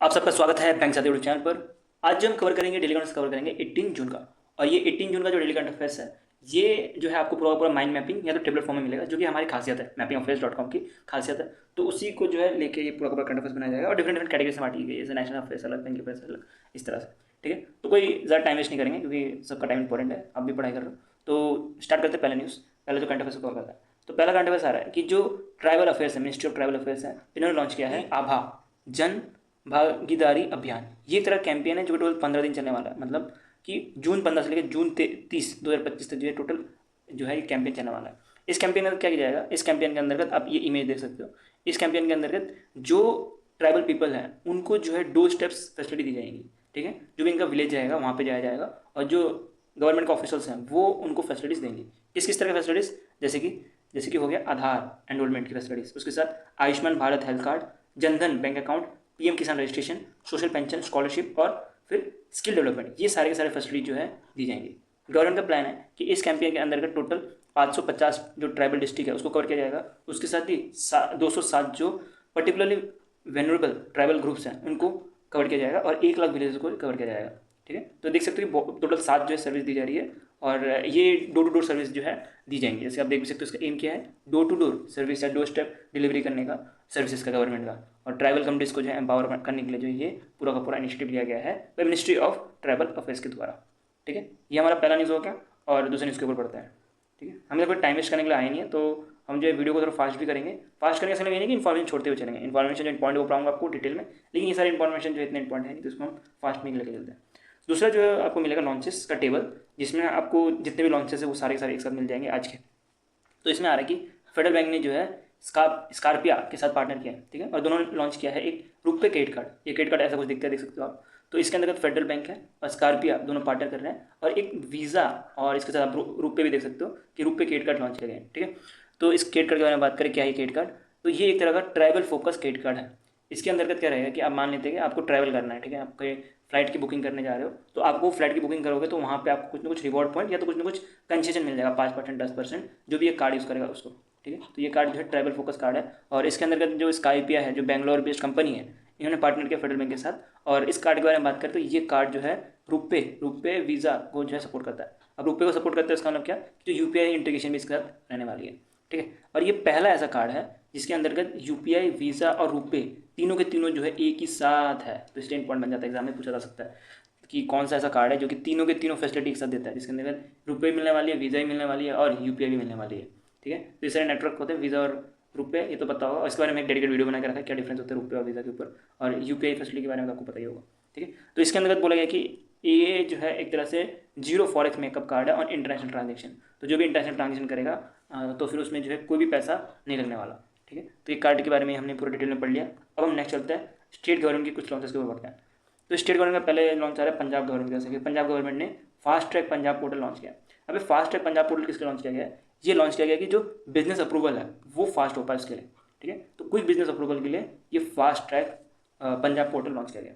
आप सबका स्वागत है बैंक साथी यूट्यूब चैनल पर। आज जो हम कवर करेंगे डेली करंट कवर करेंगे 18 जून का। और ये 18 जून का जो डेली करंट अफेयर्स है, ये जो है आपको पूरा पूरा माइंड मैपिंग या तो टेबल फॉर्म में मिलेगा, जो कि हमारी खासियत है, mappingaffairs.com की खासियत है। तो उसी को जो है लेके ये पूरा पूरा करंट अफेयर्स बनाया जाएगा और डिफरेंट डिफरेंट कैटेगरी से बांटी गई है, जैसे नेशनल अफेयर्स अलग, बैंक अफेयर्स अलग, इस तरह से। ठीक है, तो कोई ज़्यादा टाइम वेस्ट नहीं करेंगे क्योंकि सबका टाइम इंपॉर्टेंट है, आप भी पढ़ाई कर रहे हो। तो स्टार्ट करते हैं पहले न्यूज़। पहले जो करंट अफेयर्स कवर करता है, तो पहला करंट अफेयर्स आ रहा है कि जो ट्राइबल अफेयर्स है, मिनिस्ट्री ऑफ ट्राइबल अफेयर्स है, इन्होंने लॉन्च किया है आभा जन भागीदारी अभियान। ये एक तरह कैंपेन है जो टोटल 15 दिन चलने वाला है, मतलब कि जून 15 से लेकर जून 30 2025 तक जो है टोटल जो है ये कैंपेन चलने वाला है। इस कैंपेन में क्या किया जाएगा, इस कैंपेन के अंतर्गत आप ये इमेज देख सकते हो। इस कैंपेन के अंतर्गत जो ट्राइबल पीपल हैं उनको जो है 2 स्टेप्स फैसिलिटी दी जाएंगी। ठीक है, जो भी इनका विलेज रहेगा वहाँ पे जाया जाएगा और जो गवर्नमेंट के ऑफिसर्स हैं वो उनको फैसिलिटीज़ देंगे। किस किस तरह की फैसिलिटीज़, जैसे कि हो गया आधार एनरोलमेंट की फैसिलिटीज़, उसके साथ Ayushman Bharat health card, Jan Dhan bank account, PM किसान रजिस्ट्रेशन, सोशल पेंशन, स्कॉलरशिप और फिर स्किल डेवलपमेंट, ये सारे के सारे फैसिलिटी जो है दी जाएंगी। गवर्नमेंट का प्लान है कि इस कैंपेन के अंतर्गत टोटल 550 जो ट्राइबल डिस्ट्रिक्ट है उसको कवर किया जाएगा। उसके साथ ही 207 जो पर्टिकुलरली वेनरेबल ट्राइबल ग्रुप्स हैं उनको कवर किया जाएगा और 1 लाख विलेज को कवर किया जाएगा। ठीक है, तो देख सकते हो टोटल 7 जो है सर्विस दी जा रही है और ये डोर टू डोर सर्विस जो है दी जाएंगी। जैसे आप देख भी सकते हो, इसका एम क्या है, डोर टू डोर सर्विस या 2 स्टेप डिलीवरी करने का सर्विसेज का गवर्नमेंट का। और ट्राइबल कम्युनिटीज़ को जो है एम्पावर करने के लिए जो ये पूरा का पूरा इनिशिएटिव लिया गया है मिनिस्ट्री ऑफ ट्राइबल अफेयर्स के द्वारा। ठीक है, ये हमारा पहला न्यूज़ हो गया और दूसरे न्यूज़ के ऊपर पढ़ते हैं। ठीक है, हमें कोई टाइम वेस्ट करने के लिए आए नहीं है, तो हम जो है वीडियो को थोड़ा फास्ट भी करेंगे। फास्ट करने का मतलब ये नहीं कि इन्फॉर्मेशन छोड़ते हुए चलेंगे, इन्फॉर्मेशन जो इंपॉर्टेंट वो पढ़ाऊंगा आपको डिटेल में, लेकिन ये सारी इन्फॉर्मेशन जो इतने इंपॉर्टेंट है नहीं, तो इसको हम फास्ट में लेकर चलते हैं। दूसरा जो है आपको मिलेगा लॉन्चेस का टेबल, जिसमें आपको जितने भी लॉन्चेस है वो सारे के सारे एक साथ मिल जाएंगे आज के। तो इसमें आ रहा है कि फेडरल बैंक ने जो है स्कॉर्पिया के साथ पार्टनर किया है। ठीक है, और दोनों ने लॉन्च किया है एक रुपे क्रेडिट कार्ड। ये क्रेडिट कार्ड ऐसा कुछ दिखता है, देख सकते हो आप। तो इसके अंतर्गत फेडरल बैंक है और स्कॉर्पिया दोनों पार्टनर कर रहे हैं, और एक वीज़ा और इसके साथ आप रुपे भी देख सकते हो कि रुपे क्रेडिट कार्ड लॉन्च किया गया है। ठीक है, तो इस क्रेडिट कार्ड के बारे में बात करें, क्या है क्रेडिट कार्ड, तो ये एक तरह का ट्रैवल फोकस क्रेडिट कार्ड है। इसके अंतर्गत क्या रहेगा कि आप मान लेते हैं कि आपको ट्रैवल करना है। ठीक है, आप कहीं फ्लाइट की बुकिंग करने जा रहे हो, तो आपको फ्लाइट की बुकिंग करोगे तो वहाँ पे आपको कुछ ना कुछ रिवॉर्ड पॉइंट या तो कुछ ना कुछ कंसेशन मिल जाएगा, 5% 10%, जो भी ये कार्ड यूज़ करेगा उसको। ठीक है, तो ये कार्ड जो है ट्रैवल फोकस कार्ड है और इसके अंतर्गत जो स्काईपिया है, जो बैंगलोर बेस्ड कंपनी है, इन्होंने पार्टनर किया फेडरल बैंक के साथ। और इस कार्ड के बारे में बात करें तो ये कार्ड जो है रुपे वीज़ा को जो है सपोर्ट करता है। अब रुपे को सपोर्ट करता है, इसका मतलब क्या, जो यूपीआई इंटीग्रेशन भी इसके साथ रहने वाली है। ठीक है, और ये पहला ऐसा कार्ड है जिसके अंतर्गत यूपीआई, वीज़ा और रुपे तीनों के तीनों जो है एक ही साथ है। तो इसलिए इंपॉर्टेंट बन जाता है, एग्जाम में पूछा जा सकता है कि कौन सा ऐसा कार्ड है जो कि तीनों के तीनों फैसिलिटी एक साथ देता है, जिसके अंतर्गत रुपये मिलने वाली है, वीज़ा भी मिलने वाली है और यूपीआई भी मिलने वाली है। ठीक है, तो इस सारे नेटवर्क होते हैं वीज़ा और रुपये, ये तो पता होगा। और इसके बारे में एक डेडिकेट वीडियो बना के रखा है, क्या डिफरेंस होता है रुपये और वीज़ा के ऊपर, और यूपीआई फैसिलिटी के बारे में आपको पता ही होगा। ठीक है, तो इसके अंतर्गत बोला गया कि ये जो है एक तरह से जीरो फॉरेक्स मेकअप कार्ड है और इंटरनेशनल ट्रांजेक्शन। तो जो भी इंटरनेशनल ट्रांजेक्शन करेगा तो फिर उसमें जो है कोई भी पैसा नहीं लगने वाला। ठीक है, तो ये कार्ड के बारे में हमने पूरा डिटेल में पढ़ लिया। अब हम नेक्स्ट चलते हैं स्टेट गवर्नमेंट की कुछ लॉन्चेस के ऊपर पढ़ते हैं। तो स्टेट गवर्नमेंट का पहले लॉन्च आ रहा है पंजाब गवर्नमेंट, जैसे कि पंजाब गवर्नमेंट ने fast track Punjab portal launch किया। अभी फास्ट ट्रैक पंजाब पोर्टल किसके लॉन्च किया गया है, ये लॉन्च किया गया कि जो बिजनेस अप्रूवल है वो फास्ट हो पाए उसके लिए। ठीक है, तो कुछ बिजनेस अप्रूवल के लिए ये fast track Punjab portal launch किया गया।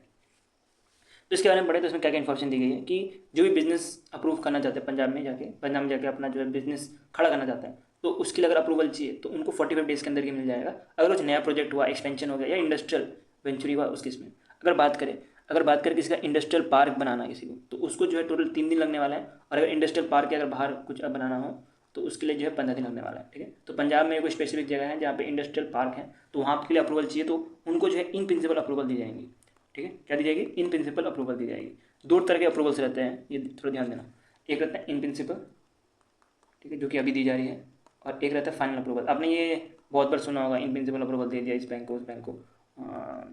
तो इसके बारे में पढ़े तो इसमें क्या क्या इन्फॉर्मेशन दी गई है कि जो भी बिजनेस अप्रूव करना चाहते हैं पंजाब में जाके अपना जो है बिजनेस खड़ा करना चाहता है, तो उसके लिए अगर अप्रूवल चाहिए तो उनको 45 डेज़ के अंदर ही मिल जाएगा। अगर कुछ नया प्रोजेक्ट हुआ, एक्सपेंशन हो गया या इंडस्ट्रियल वेंचुरी हुआ उसके इसमें। अगर बात करें किसी का इंडस्ट्रियल पार्क बनाना है किसी को, तो उसको जो है टोटल 3 दिन लगने वाला है। और अगर इंडस्ट्रियल पार्क के अगर बाहर कुछ बनाना हो तो उसके लिए जो है 15 दिन लगने वाला है। ठीक है, तो पंजाब में कोई स्पेसिफिक जगह है जहाँ पे इंडस्ट्रियल पार्क है, तो वहाँ के लिए अप्रूवल चाहिए तो उनको जो है इन प्रिंसिपल अप्रूवल दी जाएंगी। ठीक है, क्या दी जाएगी, इन प्रिंसिपल अप्रूवल दी जाएगी। 2 तरह के अप्रूवल्स रहते हैं, ये थोड़ा ध्यान देना। एक रहता है इन प्रिंसिपल, ठीक है, जो कि अभी दी जा रही है, और एक रहता है फाइनल अप्रूवल। आपने ये बहुत बार सुना होगा, इन प्रिंसिपल अप्रूवल दे दिया इस बैंक को उस बैंक को।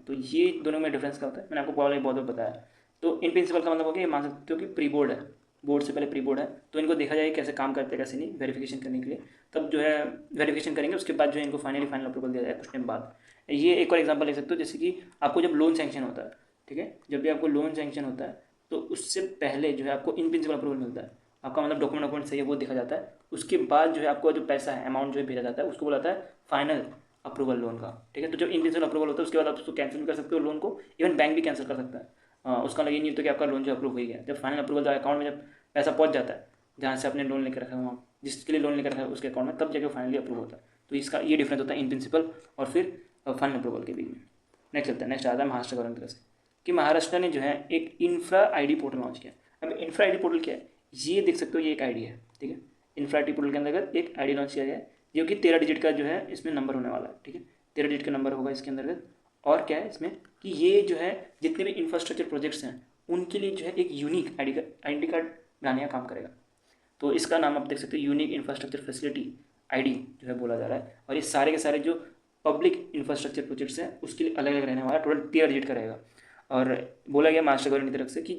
तो ये दोनों में डिफरेंस क्या होता है, मैंने आपको पहले बहुत बार बताया। तो इन प्रिंसिपल का मतलब हो गया, ये मान सकते हो कि प्री बोर्ड है, बोर्ड से पहले प्री बोर्ड है, तो इनको देखा जाए कैसे काम करते हैं कैसे नहीं, वेरिफिकेशन करने के लिए। तब जो है वेरिफिकेशन करेंगे, उसके बाद जो है इनको फाइनल अप्रूवल दिया जाए कुछ टाइम बाद। ये एक और एग्जांपल ले सकते हो, जैसे कि आपको जब लोन सैंक्शन होता है, ठीक है, जब भी आपको लोन सैंक्शन होता है तो उससे पहले जो है आपको इन प्रिंसिपल अप्रूवल मिलता है। आपका मतलब डॉक्यूमेंट सही है वो देखा जाता है, उसके बाद जो है आपको जो पैसा है, अमाउंट जो है भेजा जाता है, उसको बोला जाता है फाइनल अप्रूवल लोन का। ठीक है, तो जब इन प्रिंसिपल अप्रूवल होता है उसके बाद आप उसको कैंसिल भी कर सकते हो लोन को, इवन बैंक भी कैंसिल कर सकता है। उसका मतलब ये नहीं होता कि आपका लोन जो अप्रूव हो गया। जब फाइनल अप्रूवल अकाउंट में जब पैसा पहुंच जाता है जहाँ से आपने लोन लेकर रखा है, वहाँ जिसके लिए लोन लेकर रखा है उसके अकाउंट में, तब जाकर फाइनली अप्रूव होता है। तो इसका ये डिफरेंस होता है इन प्रिंसिपल और फिर फाइनल अप्रूवल के बीच में। नेक्स्ट चलता है, नेक्स्ट आता है महाराष्ट्र गवर्नमेंट की तरफ से। कि महाराष्ट्र ने जो है एक इंफ्रा आईडी पोर्टल लॉन्च किया। अब इंफ्रा आईडी पोर्टल क्या है, ये देख सकते हो, ये एक आईडी है, ठीक है। इंफ्रा आईडी पोर्टल के अंतर्गत एक आईडी लॉन्च किया गया है, जो कि 13 डिजिट का जो है इसमें नंबर होने वाला है, ठीक है। 13 डिजिट का नंबर होगा इसके अंतर्गत। और क्या है इसमें कि ये जो है जितने भी इंफ्रास्ट्रक्चर प्रोजेक्ट्स हैं उनके लिए जो है एक यूनिक आईडी कार्ड बनाने का काम करेगा। तो इसका नाम आप देख सकते हो, यूनिक इंफ्रास्ट्रक्चर फैसिलिटी आईडी जो है बोला जा रहा है। और ये सारे के सारे जो पब्लिक इंफ्रास्ट्रक्चर प्रोजेक्ट्स हैं उसके लिए अलग अलग रहने वाला, टोटल 13 डिजिट का रहेगा। और बोला गया महाराष्ट्र गवर्नमेंट की तरफ से कि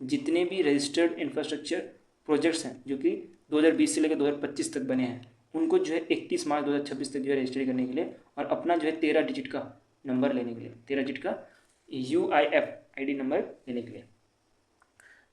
जितने भी रजिस्टर्ड इंफ्रास्ट्रक्चर प्रोजेक्ट्स हैं जो कि 2020 से लेकर 2025 तक बने हैं, उनको जो है 31 मार्च 2026 तक जो है रजिस्ट्री करने के लिए और अपना जो है 13 डिजिट का नंबर लेने के लिए, 13 डिजिट का UIF आईडी नंबर लेने के लिए।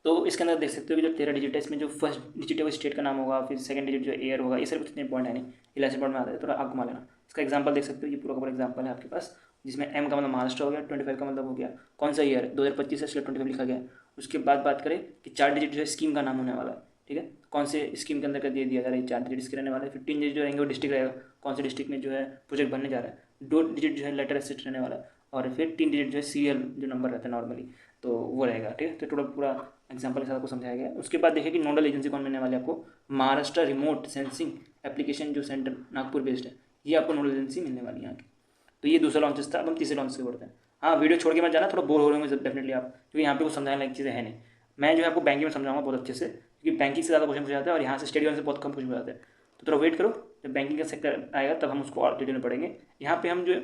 तो इसके अंदर देख सकते हो कि जो 13 डिजिट है, इसमें जो फर्स्ट डिजिट है वो स्टेट का नाम होगा, फिर सेकंड डिजिट जो एयर होगा। ये सर कुछ इतने पॉइंट है नहीं, ये लेसन पॉइंट में आता है, थोड़ा आप घुमा लेना। इसका एग्जांपल देख सकते हो, ये पूरा का पूरा एग्जांपल है आपके पास, जिसमें M का मतलब महाराष्ट्र हो गया, 25 का मतलब हो गया कौन सा ईयर है, 2025 है, इसलिए 25 लिखा गया। उसके बाद बात करें कि 4 डिजिट जो है स्कीम का नाम होने वाला है, ठीक है, कौन से स्कीम के अंदर कर दिया जा रहा है, 4 डिजिट इसके रहने वाला है। 15 डिजिट जो रहेंगे वो डिस्ट्रिक्ट रहेगा, कौन से डिस्ट्रिक्ट में जो है प्रोजेक्ट बनने जा रहा है। 2 डिजिट जो है लेटर एसेट रहने वाला है, और फिर 3 डिजिट जो है सीरियल जो नंबर रहता है नॉर्मली, तो वो रहेगा, ठीक है। तो टोटल पूरा एग्जाम्पल के साथ आपको समझाया गया। उसके बाद देखिए कि नोडल एजेंसी कौन मिलने वाली है आपको, महाराष्ट्र रिमोट सेंसिंग एप्लीकेशन जो सेंटर नागपुर बेस्ड है, ये आपको नोडल एजेंसी मिलने वाली है यहाँ की। तो ये दूसरा लॉन्चेस था। अब हम तीसरे लॉन्च से बढ़ते हैं। हाँ, वीडियो छोड़ के मत जाना, थोड़ा बोर हो रहे होंगे डेफिनेटली आप, क्योंकि यहाँ पे कुछ समझाने लायक चीज़ें है नहीं। मैं जो है आपको बैंकिंग में समझाऊंगा बहुत अच्छे से, क्योंकि बैंकिंग से ज़्यादा क्वेश्चन पूछा जाता है और यहाँ से स्टेट गवर्नमेंट से बहुत कम क्वेश्चन पूछा जाता है। तो थोड़ा वेट करो, जब बैंकिंग का सेक्टर आएगा तब हम उसको और डिटेल में पढ़ेंगे। यहाँ पे हम जो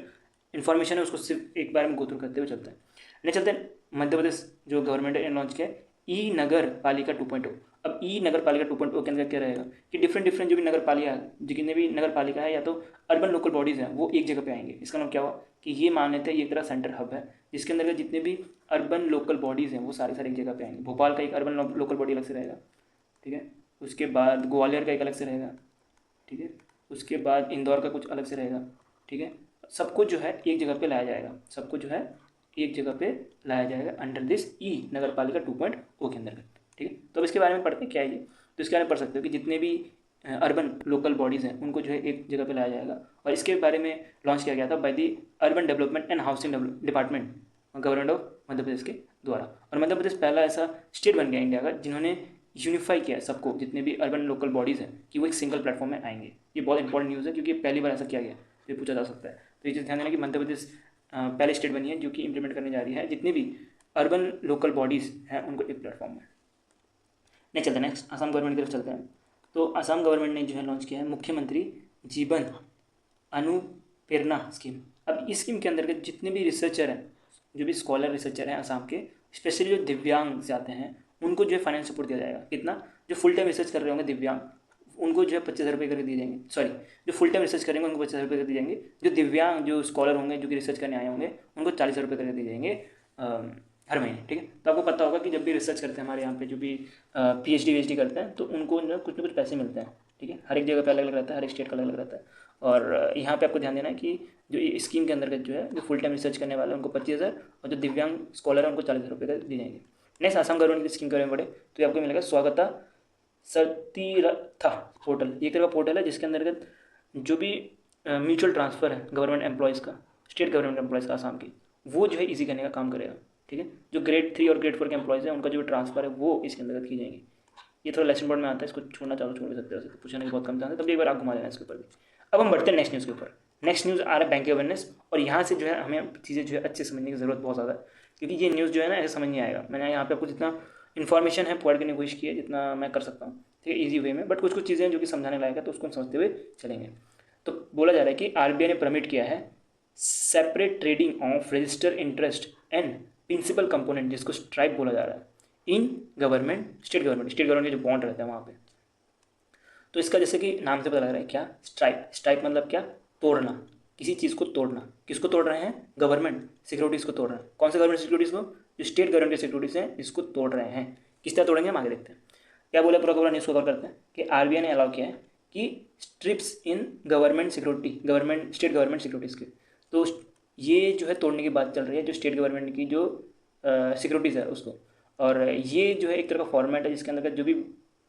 इन्फॉर्मेशन है उसको सिर्फ एक बार में गो थ्रू करते हुए चलते हैं। नहीं चलते हैं मध्य प्रदेश जो गवर्नमेंट ने लॉन्च किया ई नगर पालिका 2.0। अब ई नगर पालिका 2.0 के अंदर क्या रहेगा कि डिफरेंट जो भी नगर पालिका जितने भी नगर पालिका है या तो अर्बन लोकल बॉडीज़ हैं वो एक जगह पे आएंगे। इसका मतलब क्या हुआ कि ये मान लेते हैं ये एक तरह सेंटर हब है, जिसके अंदर जितने भी अर्बन लोकल बॉडीज़ हैं वो सारे एक जगह पे आएंगे। भोपाल का एक अर्बन लोकल बॉडी अलग से रहेगा, ठीक है। उसके बाद ग्वालियर का एक अलग से रहेगा, ठीक है। उसके बाद इंदौर का कुछ अलग से रहेगा, ठीक है। सबको जो है एक जगह पे लाया जाएगा, सबको जो है एक जगह पे लाया जाएगा अंडर दिस ई नगर पालिका 2.0 के अंदर, ठीक है। तो अब इसके बारे में पढ़ते हैं क्या है ये। तो इसके बारे में पढ़ सकते हो कि जितने भी अर्बन लोकल बॉडीज़ हैं उनको जो है एक जगह पे लाया जाएगा। और इसके बारे में लॉन्च किया गया था by the urban development and housing department government of Madhya Pradesh के द्वारा। और मध्य प्रदेश पहला ऐसा स्टेट बन गया इंडिया का जिन्होंने यूनिफाई किया सबको, जितने भी अर्बन लोकल बॉडीज़ हैं, कि वो एक सिंगल प्लेटफॉर्म में आएंगे। ये बहुत इंपॉर्टेंट न्यूज़ है क्योंकि पहली बार ऐसा किया गया, ये पूछा जा सकता है। तो ये चीज़ ध्यान देना कि मध्य प्रदेश पहले स्टेट बनी है जो कि इंप्लीमेंट करने जा रही है जितने भी अर्बन लोकल बॉडीज़ हैं उनको एक प्लेटफॉर्म में। नहीं चलते नेक्स्ट असम गवर्नमेंट की तरफ चलते हैं। तो असम गवर्नमेंट ने जो है लॉन्च किया है मुख्यमंत्री जीवन अनुप्रेरणा स्कीम। अब इस स्कीम के अंतर्गत जितने भी रिसर्चर हैं, जो भी स्कॉलर रिसर्चर हैं असम के, स्पेशली जो दिव्यांग से आते हैं, उनको जो है फाइनेंस सपोर्ट दिया जाएगा। कितना? जो फुल टाइम रिसर्च कर रहे होंगे दिव्यांग, उनको जो है 25,000 रुपये करके दिए जाएंगे। सॉरी, जो फुल टाइम रिसर्च करेंगे उनको 25,000 रुपये कर दिए जाएंगे। जो दिव्यांग जो स्कॉलर होंगे जो कि रिसर्च करने आए होंगे उनको 40,000 रुपये करके दिए जाएंगे हर महीने, ठीक है। तो आपको पता होगा कि जब भी रिसर्च करते हैं हमारे यहाँ पे जो भी PhD करते हैं तो उनको ना कुछ पैसे मिलते हैं, ठीक है। हर एक जगह पे अलग अलग रहता है, हर एक स्टेट का अलग अलग रहता है। और यहाँ पे आपको ध्यान देना है कि जो स्कीम के अंतर्गत जो है जो फुल टाइम रिसर्च करने वाले हैं उनको 25,000 और जो दिव्यांग स्कॉलर है उनको 40,000 रुपये का दिए जाएंगे। नेक्स्ट असम गवर्नमेंट की स्कीम के बारे में पढ़े तो ये आपको मिलेगा स्वागता सतीरथा पोर्टल। ये एक तरह का पोर्टल है जिसके अंतर्गत जो भी म्यूचुअल ट्रांसफ़र है गवर्नमेंट एम्प्लॉयज़ का, स्टेट गवर्नमेंट एम्प्लॉयज़ का आसाम की, वो जो है ईजी करने का काम करेगा, ठीक है। जो ग्रेड 3 और ग्रेड 4 के एम्प्लॉयज़ हैं उनका जो ट्रांसफ़र है वो इसके अंतर्गत की जाएंगी। ये थोड़ा लेसन बोर्ड में आता है, इसको छोड़ना चाहो छोड़ भी सकते हो, पूछने के बहुत कम चांस है, तब एक बार आप घुमा देना इसके ऊपर भी। अब हम बढ़ते हैं नेक्स्ट न्यूज़ के ऊपर। नेक्स्ट न्यूज़ आ रहा है बैंक अवेयरनेस, और यहाँ से जो है हमें चीज़ें जो है अच्छे समझने की ज़रूरत बहुत ज़्यादा है, क्योंकि ये न्यूज़ जो है ना ऐसे समझ नहीं आएगा। मैंने यहाँ पे आपको जितना इन्फॉर्मेशन है प्रोवाइड करने की कोशिश की है जितना मैं कर सकता हूँ, ठीक है, ईजी वे में, बट कुछ चीज़ें जो कि समझाने लायक है तो उसको हम समझते हुए चलेंगे। तो बोला जा रहा है कि RBI ने परमिट किया है separate trading of register interest and principal component, जिसको स्ट्राइप बोला जा रहा है, इन गवर्नमेंट स्टेट गवर्नमेंट के जो बॉन्ड रहते हैं वहाँ पे। तो इसका जैसे कि नाम से पता लग रहा है क्या, स्ट्राइप मतलब क्या, तोड़ना, किसी चीज़ को तोड़ना। किसको तोड़ रहे हैं? गवर्नमेंट सिक्योरिटीज़ को तोड़ रहे हैं। कौन से गवर्नमेंट सिक्योरिटीज़ को? जो स्टेट गवर्नमेंट की सिक्योरिटीज़ हैं इसको तोड़ रहे हैं। किस तरह तोड़ेंगे हम आगे देखते हैं। क्या बोला पूरा न्यूज़ को कवर करते हैं कि RBI ने अलाउ किया है कि strips in government security, state government securities के। तो ये जो है तोड़ने की बात चल रही है जो स्टेट गवर्नमेंट की जो सिक्योरिटीज़ है उसको। और ये जो है एक तरह का फॉर्मेट है जिसके अंदर जो भी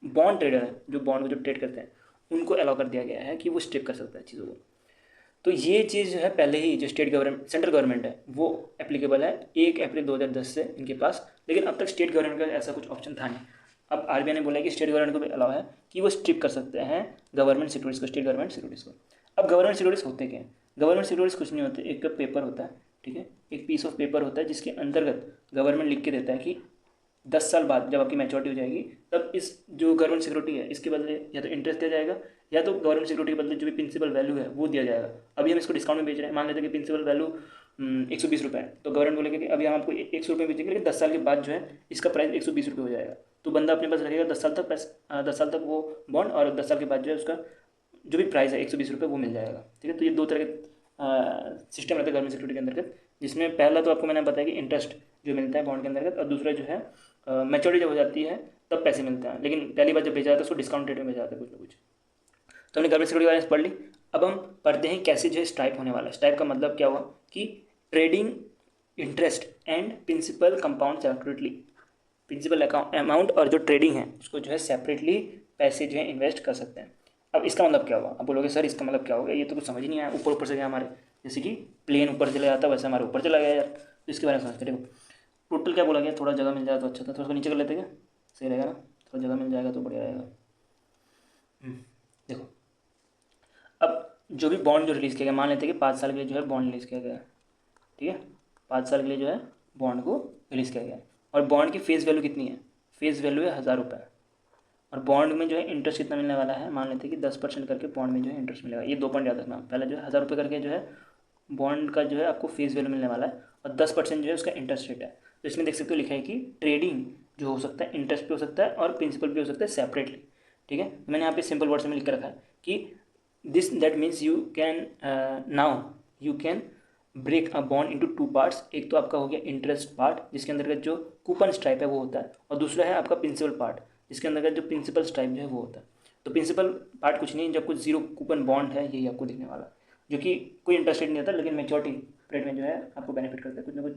बॉन्ड ट्रेडर है, जो बॉन्ड को जो ट्रेड करते हैं, उनको अलाउ कर दिया गया है कि वो स्ट्रिप कर सकते हैं चीज़ों को। तो ये चीज़ जो है पहले ही जो स्टेट गवर्नमेंट सेंट्रल गवर्नमेंट है वो एप्लीकेबल है 1 अप्रैल 2010 से इनके पास, लेकिन अब तक स्टेट गवर्नमेंट का ऐसा कुछ ऑप्शन था नहीं। अब आरबीआई ने बोला कि स्टेट गवर्नमेंट को भी अलाउ है कि वो स्ट्रिप कर सकते हैं गवर्नमेंट सिक्योरिटीज़ को, स्टेट गवर्नमेंट सिक्योरिटीज़ को। अब गवर्नमेंट सिक्योरिटीज़ होते क्या हैं? गवर्नमेंट सिक्योरिटीज़ कुछ नहीं होते, एक पेपर होता है, ठीक है, एक पीस ऑफ पेपर होता है जिसके अंतर्गत गवर्नमेंट लिख के देता है कि 10 साल बाद जब आपकी मैच्योरिटी हो जाएगी तब इस जो गवर्नमेंट सिक्योरिटी है इसके बदले या तो इंटरेस्ट दिया जाएगा या तो गवर्नमेंट सिक्योरिटी के बदले जो भी प्रिंसिपल वैल्यू है वो दिया जाएगा। अभी हम इसको डिस्काउंट में बेच रहे हैं, मान लेते हैं कि प्रिंसिपल वैल्यू 120 रुपये है, तो गवर्नमेंट बोलेगा कि अभी हम आपको 100 रुपये बेचेंगे, लेकिन 10 साल के बाद जो है इसका प्राइस 120 रुपये हो जाएगा। तो बंदा अपने पास रखेगा 10 साल तक पैसा, 10 साल तक वो बॉन्ड, और 10 साल के बाद जो है उसका जो भी प्राइस है 120 रुपये वो मिल जाएगा। ठीक है, तो ये दो तरह के सिस्टम रहता है गवर्नमेंट सिक्योरिटी के अंतर्गत, जिसमें पहला तो आपको मैंने बताया कि इंटरेस्ट जो मिलता है बॉन्ड के अंतर्गत, और दूसरा जो है मैच्योरिटी जब हो जाती है तब पैसे मिलते हैं, लेकिन पहली बार जब भेजा जाता है उसको डिस्काउंट रेट में भेजा जाता है कुछ ना कुछ। तो हमने गवर्नमेंट सिक्योरिटी के बारे में पढ़ ली। अब हम पढ़ते हैं कैसे जो है स्ट्राइप होने वाला है। स्ट्राइप का मतलब क्या हुआ कि trading interest and principal compound separately, principal amount और जो ट्रेडिंग है उसको जो है सेपरेटली पैसे जो है इन्वेस्ट कर सकते हैं। अब इसका मतलब क्या हुआ? अब बोलोगे सर इसका मतलब क्या हो गया, ये तो कुछ समझ ही नहीं आया, ऊपर ऊपर से गया हमारे, जैसे कि प्लेन ऊपर चला जाता है वैसे हमारे ऊपर चला गया यार। तो इसके बारे में समझते देखो टोटल क्या बोला गया, थोड़ा जगह मिल जाए तो अच्छा था, थोड़ा सा नीचे कर लेते क्या, सही रहेगा ना, थोड़ा जगह मिल जाएगा तो बढ़िया रहेगा। देखो अब जो भी बॉन्ड जो रिलीज़ किया गया, मान लेते हैं कि 5 साल के लिए जो है बॉन्ड रिलीज़ किया गया, ठीक है, 5 साल के लिए जो है बॉन्ड को रिलीज़ किया गया, और बॉन्ड की फेस वैल्यू कितनी है? फेस वैल्यू है 1000 रुपये, और बॉन्ड में जो है इंटरेस्ट कितना मिलने वाला है? मान लेते हैं कि 10% करके बॉन्ड में जो है इंटरेस्ट मिलेगा। ये 2 पॉइंट याद रखना, पहले जो है 1000 रुपये करके जो है बॉन्ड का जो है आपको फेस वैल्यू मिलने वाला है, और 10% जो है उसका इंटरेस्ट रेट है। तो इसमें देख सकते हो लिखा है कि ट्रेडिंग जो हो सकता है इंटरेस्ट भी हो सकता है और प्रिंसिपल भी हो सकता है सेपरेटली, ठीक है। मैंने यहाँ पे सिंपल वर्ड्स में लिख कर रखा है कि this that means you can now you can break a bond into 2 parts. एक तो आपका हो गया इंटरेस्ट पार्ट जिसके अंतर्गत जो कूपन स्ट्राइप है वो होता है, और दूसरा है आपका प्रिंसिपल पार्ट जिसके अंतर्गत जो प्रिंसिपल स्ट्राइप जो है वो होता है। तो प्रिंसिपल पार्ट कुछ नहीं, जब कुछ 0 कूपन बॉन्ड है यही आपको दिखने वाला, जो कि कोई इंटरेस्ट रेट नहीं होता, लेकिन मेच्योरिटी पीरियड में जो है आपको बेनिफिट करता है, कुछ ना कुछ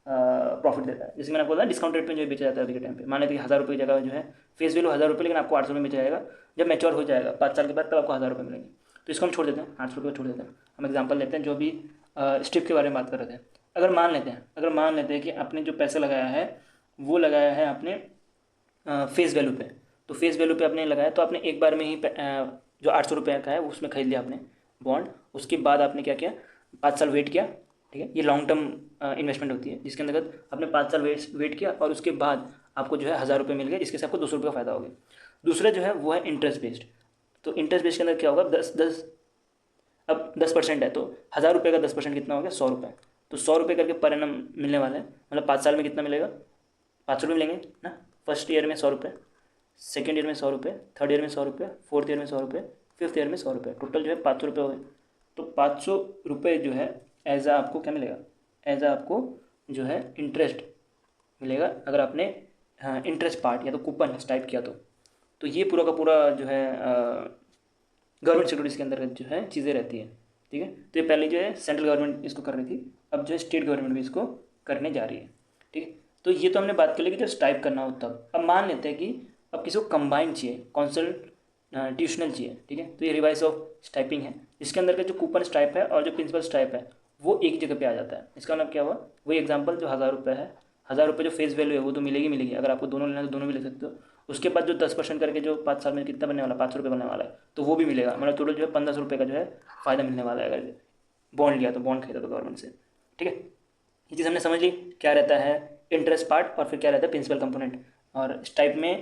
प्रॉफिट देता है। जैसे मैंने आपको बोला डिस्काउंट रेट में जो बेचा जाता है अभी के टाइम पे, मान लेते हैं 1000 रुपये की जगह जो है फेस वैल्यू 1000 रुपये, लेकिन आपको 800 में बेचा जाएगा। जब मैच्योर हो जाएगा 5 साल के बाद तब आपको 1000 रुपये मिलेंगे। तो इसको हम छोड़ देते हैं, 800 रुपये छोड़ देते हैं। हम एग्जाम्पल लेते हैं जो भी स्ट्रिप के बारे में बात कर रहे थे। अगर मान लेते हैं कि आपने जो पैसा लगाया है वो लगाया है आपने फेस वैल्यू पे, तो फेस वैल्यू पे आपने लगाया तो आपने एक बार में ही जो 800 रुपये का है उसमें खरीद लिया आपने बॉन्ड। उसके बाद आपने क्या किया, 5 साल वेट किया, ठीक है, ये लॉन्ग टर्म इन्वेस्टमेंट होती है जिसके अंतर्गत आपने 5 साल वेट किया और उसके बाद आपको जो है 1000 रुपये मिल गए, जिसके से आपको 200 रुपये का फायदा हो गया। दूसरा जो है वो है इंटरेस्ट बेस्ड। तो इंटरेस्ट बेस्ड के अंदर क्या होगा, 10% है तो 1000 रुपये का 10% कितना हो गया, 100 रुपये। तो 100 रुपये करके पर एनम मिलने वाला है, मतलब 5 साल में कितना मिलेगा, 500 रुपये मिलेंगे ना। फर्स्ट ईयर में 100 रुपये, सेकेंड ईयर में 100 रुपये, थर्ड ईयर में 100 रुपये, फोर्थ ईयर में 100 रुपये, फिफ्थ ईयर में 100 रुपये, टोटल जो है 500 रुपये हो गए। तो 500 रुपये जो है एज आ आपको क्या मिलेगा, एज आ आपको जो है इंटरेस्ट मिलेगा अगर आपने इंटरेस्ट पार्ट या तो कूपन टाइप किया तो ये पूरा का पूरा जो है गवर्नमेंट सिक्योरिटीज़ के अंदर जो है चीज़ें रहती है, ठीक है। तो ये पहले जो है सेंट्रल गवर्नमेंट इसको कर रही थी, अब जो है स्टेट गवर्नमेंट भी इसको करने जा रही है, ठीक है। तो ये तो हमने बात कर ली कि जो स्टाइप करना हो तब। अब मान लेते हैं कि अब किसी को कंबाइन चाहिए, कॉन्सल्ट्यूशनल चाहिए, ठीक है। तो ये रिवाइज ऑफ स्टाइपिंग है, इसके अंदर का जो कूपन स्टाइप है और जो प्रिंसिपल स्टाइप है वो एक जगह पे आ जाता है। इसका मतलब क्या हुआ, वही एग्जांपल जो 1000 रुपये है, 1000 रुपये जो फेस वैल्यू है वो तो मिलेगी। अगर आपको दोनों लेना है तो दोनों भी ले सकते हो। उसके बाद जो 10% करके जो 5 साल में कितना बनने वाला, 500 रुपये बनने वाला है, तो वो भी मिलेगा। मतलब टोटल जो है 1500 रुपये का जो है फ़ायदा मिलने वाला है अगर बॉन्ड लिया तो, बॉन्ड खरीदा तो गवर्नमेंट से, ठीक है। ये चीज़ हमने समझ ली क्या रहता है इंटरेस्ट पार्ट और फिर क्या रहता है प्रिंसिपल कंपोनेंट। और इस टाइप में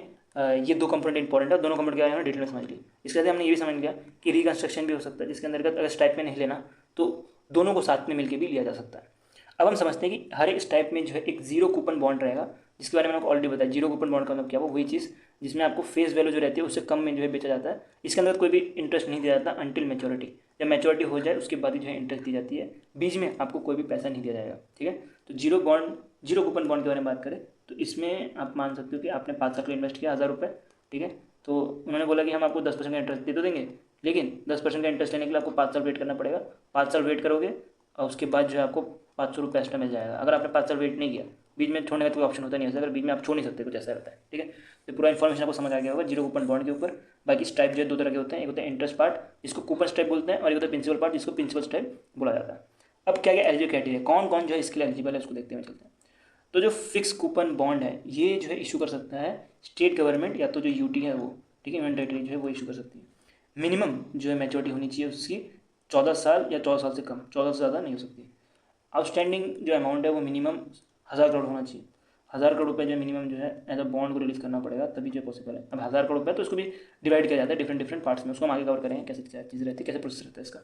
ये 2 कंपोनेंट इंपॉर्टेंट है, दोनों कंपोनेंट के बारे में डिटेल में समझ ली। इसके बाद हमने ये भी समझ लिया कि रिकंस्ट्रक्शन भी हो सकता है, जिसके अंतर्गत अगर टाइप में नहीं लेना तो दोनों को साथ में मिलकर भी लिया जा सकता है। अब हम समझते हैं कि हर एक टाइप में जो है एक 0 कूपन बॉन्ड रहेगा, जिसके बारे में आपको ऑलरेडी बताया। 0 कूपन बॉन्ड का मतलब क्या वो वही चीज़ जिसमें आपको फेस वैल्यू जो रहती है उससे कम में जो है बेचा जाता है। इसके अंदर कोई भी इंटरेस्ट नहीं दिया जाता अंटिल मैच्योरिटी। जब मैच्योरिटी हो जाए उसके बाद ही जो है इंटरेस्ट दी जाती है, बीच में आपको कोई भी पैसा नहीं दिया जाएगा, ठीक है। तो 0 कूपन बॉन्ड के बारे में बात करें तो इसमें आप मान सकते हो कि आपने 5 साल के लिए इन्वेस्ट किया 1000 रुपये, ठीक है। तो उन्होंने बोला कि हम आपको 10% का इंटरेस्ट दे तो देंगे, लेकिन 10% का इंटरेस्ट लेने के लिए आपको 5 साल वेट करना पड़ेगा। 5 साल वेट करोगे और उसके बाद जो है आपको 500 रुपये एक्स्ट्रा मिल जाएगा। अगर आपने 5 साल वेट नहीं किया, बीच में छोड़ने का कोई ऑप्शन होता नहीं है, अगर बीच में आप छोड़ नहीं सकते, कुछ ऐसा रहता है, ठीक है। तो पूरा इन्फॉर्मेशन आपको समझ आ गया होगा जीरो कूपन बॉन्ड के ऊपर। बाकी स्ट्राइप जो है दो तरह के होते हैं, एक होता है इंटरेस्ट पार्ट जिसको कूपन स्ट्राइप बोलते हैं, और एक होता है प्रिंसिपल पार्ट जिसको प्रिंसिपल स्ट्राइप बोला जाता है। अब क्या क्या एलिजिबल क्राइटेरिया, कौन कौन जो है इसके लिए एलिजिबल है उसको देखते हुए चलते हैं। तो जो फिक्स कूपन बॉन्ड है ये जो है इशू कर सकता है स्टेट गवर्नमेंट या तो जो यूटी है वो, ठीक है, यूनियन टेरिटरी जो है वो इशू कर सकती है। मिनिमम जो है मैच्योरिटी होनी चाहिए उसकी 14 साल या 14 साल से कम, 14 से ज़्यादा नहीं हो सकती। आउटस्टैंडिंग जो अमाउंट है वो मिनिमम 1000 करोड़ होना चाहिए। 1000 करोड़ रुपये जो मिनिमम जो है एज अ बॉन्ड को रिलीज करना पड़ेगा तभी जो पॉसिबल है। अब 1000 करोड़ रुपये तो उसको भी डिवाइड किया जाता है डिफरेंट डिफरेंट पार्ट्स में, उसको हम आगे कवर करेंगे कैसे क्या चीज़ रहती है, कैसे प्रोसेस रहता है इसका।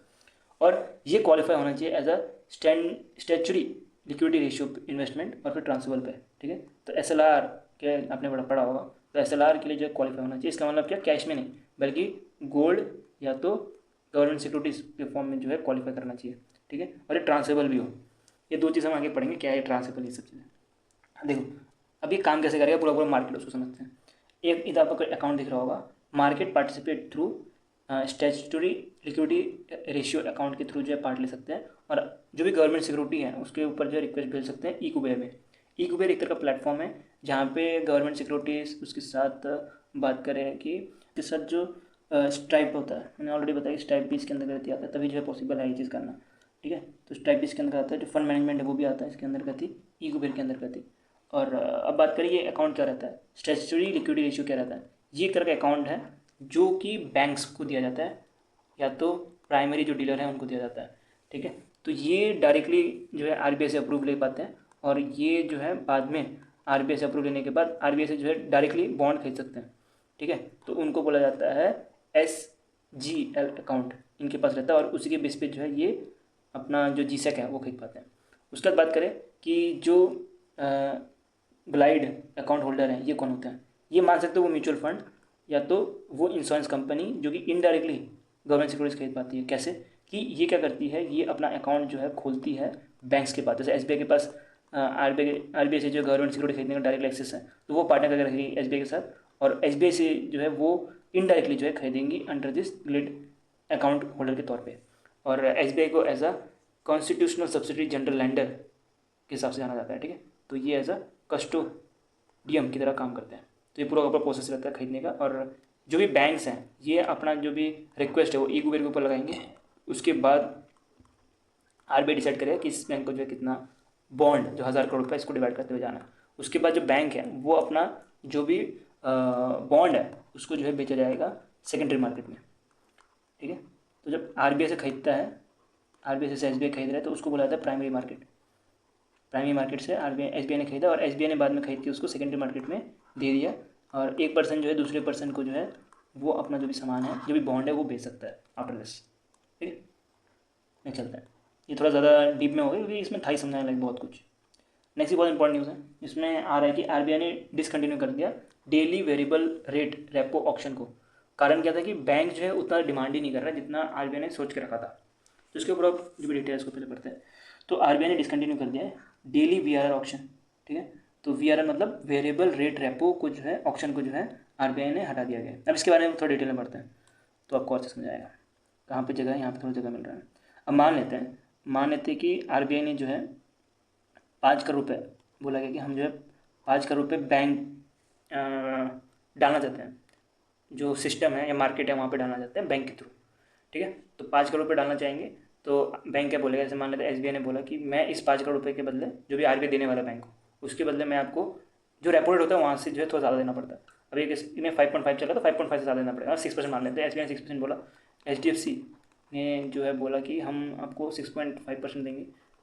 और ये क्वालिफाई होना चाहिए as a statutory liquidity ratio investment और फिर ट्रांसफर पे, ठीक है। तो SLR के आपने पढ़ा होगा, तो SLR के लिए जो क्वालिफाई होना चाहिए, इसका मतलब क्या, कैश में नहीं बल्कि गोल्ड या तो गवर्नमेंट सिक्योरिटीज के फॉर्म में जो है क्वालिफाई करना चाहिए, ठीक है। और ये ट्रांसफरेबल भी हो। ये दो चीज़ हम आगे पढ़ेंगे क्या है ट्रांसफरेबल, ये सब चीज़ें। देखो अब ये काम कैसे करेगा, पूरा पूरा मार्केट उसको समझते हैं। एक इधर आपका अकाउंट दिख रहा होगा, market participate through statutory liquidity ratio account के थ्रू जो है पार्ट ले सकते हैं, और जो भी गवर्नमेंट सिक्योरिटी है उसके ऊपर जो है रिक्वेस्ट भेज सकते हैं ई-कुबेर में। ई-कुबेर एक तरह का प्लेटफॉर्म है जहाँ पे गवर्नमेंट सिक्योरिटीज उसके साथ बात करें कि इसके साथ जो स्ट्राइप होता है, मैंने ऑलरेडी बताया कि स्ट्राइप भी इसके अंदर आता है, तभी जो है पॉसिबल है ये चीज़ करना, ठीक है। तो स्ट्राइप भी इसके अंदर आता है, जो फंड मैनेजमेंट है वो भी आता है इसके अंदर ही, ई-कुबेर के अंदर ही। और अब बात करें ये अकाउंट क्या रहता है, स्टैट्यूटरी लिक्विडिटी रेशियो क्या रहता है। ये एक तरह का अकाउंट है जो कि बैंक्स को दिया जाता है या तो प्राइमरी जो डीलर है उनको दिया जाता है, ठीक है। तो ये डायरेक्टली जो है RBI से अप्रूव ले पाते हैं, और ये जो है बाद में RBI से अप्रूव लेने के बाद RBI से जो है डायरेक्टली बॉन्ड खरीद सकते हैं, ठीक है। तो उनको बोला जाता है SGL अकाउंट इनके पास रहता है, और उसी के बेस पे जो है ये अपना जो GSEC है वो खरीद पाते हैं। उसके बाद बात करें कि जो ग्लाइड अकाउंट होल्डर हैं ये कौन होते हैं, ये मान सकते हो वो म्यूचुअल फंड या तो वो इंश्योरेंस कंपनी जो कि इनडायरेक्टली गवर्नमेंट सिक्योरिटीज खरीद पाती है। कैसे कि ये क्या करती है, ये अपना अकाउंट जो है खोलती है बैंक्स के पास, जैसे SBI के पास RBI से जो गवर्नमेंट सिक्योरिटी खरीदने का डायरेक्ट एक्सेस है, तो वो पार्टनर करके रखेगी SBI के साथ, और SBI से जो है वो इनडायरेक्टली जो है खरीदेंगी under this gilt account holder के तौर पे। और SBI को as a constitutional subsidiary general lender के हिसाब से जाना जाता है, ठीक है। तो ये एज अ कस्टोडियम की तरह काम करते हैं। तो ये पूरा ऊपर प्रोसेस रहता है खरीदने का, और जो भी बैंक्स हैं ये अपना जो भी रिक्वेस्ट है वो ई-कुबेर के ऊपर लगाएंगे। उसके बाद RBI डिसाइड करेगा कि इस बैंक को जो है कितना बॉन्ड जो 1000 करोड़ रुपये इसको डिवाइड करते हुए जाना है। उसके बाद जो बैंक है वो अपना जो भी बॉन्ड है उसको जो है बेचा जाएगा सेकेंडरी मार्केट में, ठीक है। तो जब RBI से खरीदता है, RBI से SBI खरीद रहा है तो उसको बोला जाता है प्राइमरी मार्केट। प्राइमरी मार्केट से SBI ने खरीदा, और SBI ने बाद में खरीद के उसको सेकेंडरी मार्केट में दे दिया, और एक पर्सन जो है दूसरे पर्सन को जो है वो अपना जो भी सामान है जो भी बॉन्ड है वो बेच सकता है आफ्टर दिस, ठीक है। नहीं चलता है, ये थोड़ा ज़्यादा डीप में हो गया क्योंकि इसमें था ही समझाने लायक बहुत कुछ। नेक्स्ट बहुत इंपॉर्टेंट न्यूज़ है, इसमें आ रहा है कि RBI ने डिसकंटिन्यू कर दिया daily variable rate repo option को। कारण क्या था कि बैंक जो है उतना डिमांड ही नहीं कर रहा जितना RBI ने सोच के रखा था। तो इसके ऊपर आप जो भी डिटेल इसको पहले पढ़ते हैं। तो RBI ने डिसकंटिन्यू कर दिया है डेली VRR ऑप्शन, ठीक है। तो VRR मतलब वेरिएबल रेट रेपो को जो है ऑप्शन को जो है RBI ने हटा दिया गया। अब इसके बारे में थोड़ा डिटेल में पढ़ते हैं तो आपको अच्छे समझ आएगा कहाँ पे जगह है, यहाँ पे थोड़ी जगह मिल रहा है। अब मान लेते हैं कि RBI ने जो है 5 करोड़ रुपये बोला गया कि हम जो है 5 करोड़ रुपये बैंक डालना चाहते हैं, जो सिस्टम है या मार्केट है वहाँ पे डालना चाहते हैं बैंक के थ्रू, ठीक है। तो 5 करोड़ रुपये डालना चाहेंगे तो बैंक क्या बोलेगा, जैसे मान लेते हैं SBI ने बोला कि मैं इस 5 करोड़ रुपये के बदले जो भी RBI देने वाला बैंक को उसके बदले मैं आपको जो रेपो रेट होता है वहाँ से जो है थोड़ा ज़्यादा देना पड़ता है। अब एक इसमें 5.5 चला तो 5.5 से ज़्यादा देना पड़ेगा, और 6% मान लेते हैं। SBI ने 6% बोला, HDFC ने जो है बोला कि हम आपको 6.5% देंगे,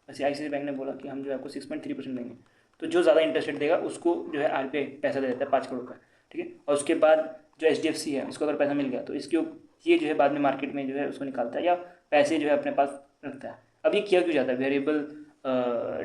वैसे ICICI बैंक ने बोला कि हम जो है आपको 6.3% देंगे। तो जो ज़्यादा इंटरेस्ट रेट देगा उसको जो है RBI पैसा दे देता है 5 करोड़ का, ठीक है। और उसके बाद जो HDFC है उसको अगर पैसा मिल गया तो इसके ये जो है बाद में मार्केट में जो है उसको निकालता है या पैसे जो है अपने पास रखता है। अब ये किया क्यों जाता है, variable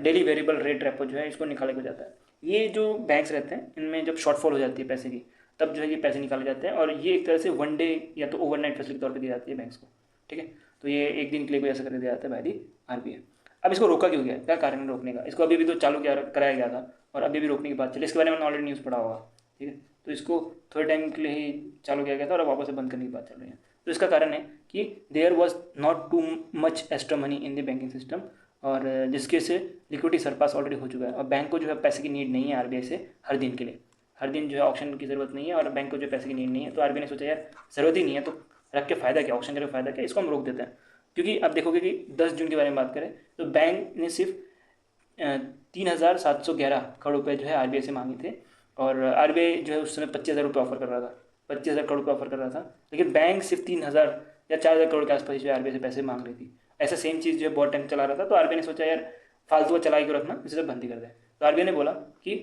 daily variable rate repo जो है इसको निकाला क्यों जाता है। ये जो बैंक्स रहते हैं इनमें जब शॉर्टफॉल हो जाती है पैसे की तब जो है ये पैसे निकाले जाते हैं, और ये एक तरह से वन डे या तो ओवरनाइट फैसिलिटी के तौर पर दी जाती है बैंक्स को, ठीक है। तो ये एक दिन के लिए कोई ऐसा करके दिया जाता है बाय दी RBI। अब इसको रोका क्यों गया, क्या कारण है रोकने का, इसको अभी भी तो चालू कराया गया था और अभी भी रोकने की बात चली, इसके बारे में ऑलरेडी न्यूज़ पढ़ा होगा, ठीक है। तो इसको थोड़े टाइम के लिए ही चालू किया गया था और वापस से बंद करने की बात चल रही है। तो इसका कारण है कि there was not too much extra money in the banking system, और जिसके से लिक्विडिटी सरपास ऑलरेडी हो चुका है, और बैंक को जो है पैसे की नीड नहीं है RBI से हर हर दिन जो है ऑप्शन की ज़रूरत नहीं है और बैंक को जो पैसे की नीड नहीं है, तो आरबीआई ने सोचा यार ज़रूरत ही नहीं है तो रख के फ़ायदा क्या, ऑप्शन करके फ़ायदा क्या, इसको हम रोक देते हैं। क्योंकि अब देखोगे कि 10 जून के बारे में बात करें तो बैंक ने सिर्फ 3,711 करोड़ रुपये जो है आरबीआई से मांगे थे, और आरबीआई जो है उस समय 25,000 रुपये ऑफर कर रहा था, 25,000 करोड़ रुपये ऑफर कर रहा था, लेकिन बैंक सिर्फ 3,000 या 4,000 करोड़ के आसपास जो है आरबीआई से पैसे मांग रही थी। ऐसा सेम चीज़ जो है बहुत टाइम चला रहा था, तो आरबीआई ने सोचा यार फालतू का चला के रखना, इसे सब बंद ही कर दे। तो आरबीआई ने बोला कि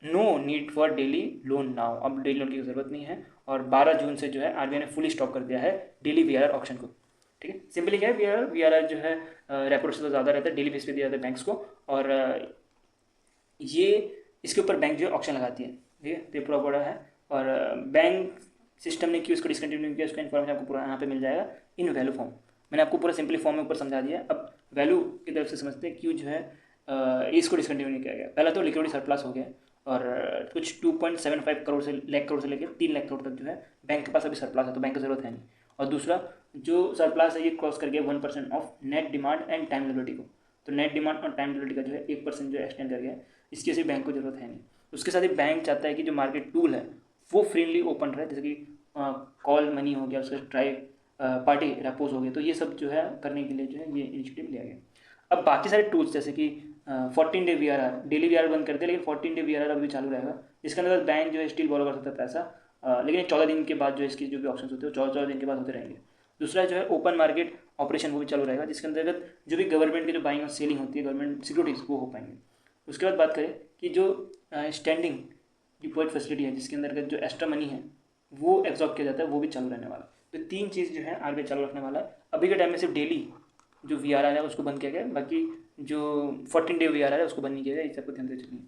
no need for daily loan now, अब डेली लोन की ज़रूरत नहीं है, और 12 जून से जो है आरबीआई ने फुली स्टॉप कर दिया है डेली वीआरआर ऑप्शन को। ठीक है, सिंपली क्या है, वीआरआर जो है रेपो रेट से तो ज़्यादा रहता है, डेली बेस पे दिया जाता है बैंक्स को, और ये इसके ऊपर बैंक जो है ऑप्शन लगाती है। ठीक है, तो ये पूरा बड़ा है, और बैंक सिस्टम ने क्यों इसको डिसकंटिन्यू किया, उसका इन्फॉर्मेशन आपको पूरा यहाँ पे मिल जाएगा इन वैल्यू फॉर्म। मैंने आपको पूरा सिंपली फॉर्म में ऊपर समझा दिया है। अब वैल्यू की तरफ से समझते हैं क्यों जो है इसको डिसकंटिन्यू नहीं किया गया। पहला तो लिक्विडिटी सरप्लस हो गया, और कुछ 2.75 करोड़ से लाख करोड़ से लेकर 3 लाख करोड़ तक जो है बैंक के पास अभी सरप्लस है, तो बैंक की जरूरत है नहीं। और दूसरा जो सरप्लस है ये क्रॉस कर गया 1% of net demand and time liberty को, तो नेट डिमांड और टाइम लिबर्टी का जो है 1% जो एक्सटेंड कर गया, इसकी सिर्फ बैंक को जरूरत है नहीं। उसके साथ ही बैंक चाहता है कि जो मार्केट टूल है वो फ्रीली ओपन रहे, जैसे कि कॉल मनी हो गया, उसका ट्राई पार्टी रेपोज हो गया, तो ये सब जो है करने के लिए जो है ये इनिशिएटिव लिया गया। अब बाकी सारे टूल्स जैसे कि 14 डे वीआरआर, डेली वीआरआर बंद कर दिया, लेकिन 14 डे वीआरआर अभी भी चालू रहेगा, जिसके अंदर बैंक जो है स्टिल बोरो कर सकता है पैसा, लेकिन 14 दिन के बाद जो इसकी जो भी ऑप्शन होते हैं 14 दिन के बाद होते रहेंगे। दूसरा जो है ओपन मार्केट ऑपरेशन वो भी चालू रहेगा, जिसके अंतर्गत जो भी गवर्नमेंट की जो बाइंग और सेलिंग होती है गवर्नमेंट सिक्योरिटीज़ वो हो पाएंगे। उसके बाद बात करें कि जो स्टैंडिंग डिपॉजिट फैसिलिटी है, जिसके अंतर्गत जो एक्स्ट्रा मनी है वो एब्जॉर्ब किया जाता है, वो भी चालू रहने वाला। तो 3 चीज़ जो है आरबीआई चालू रखने वाला है। अभी के टाइम में सिर्फ डेली जो वीआरआर है उसको बंद किया गया, बाकी जो 14 डे वीआरआर है उसको बंद नहीं किया गया, इस सबको ध्यान से चलिए।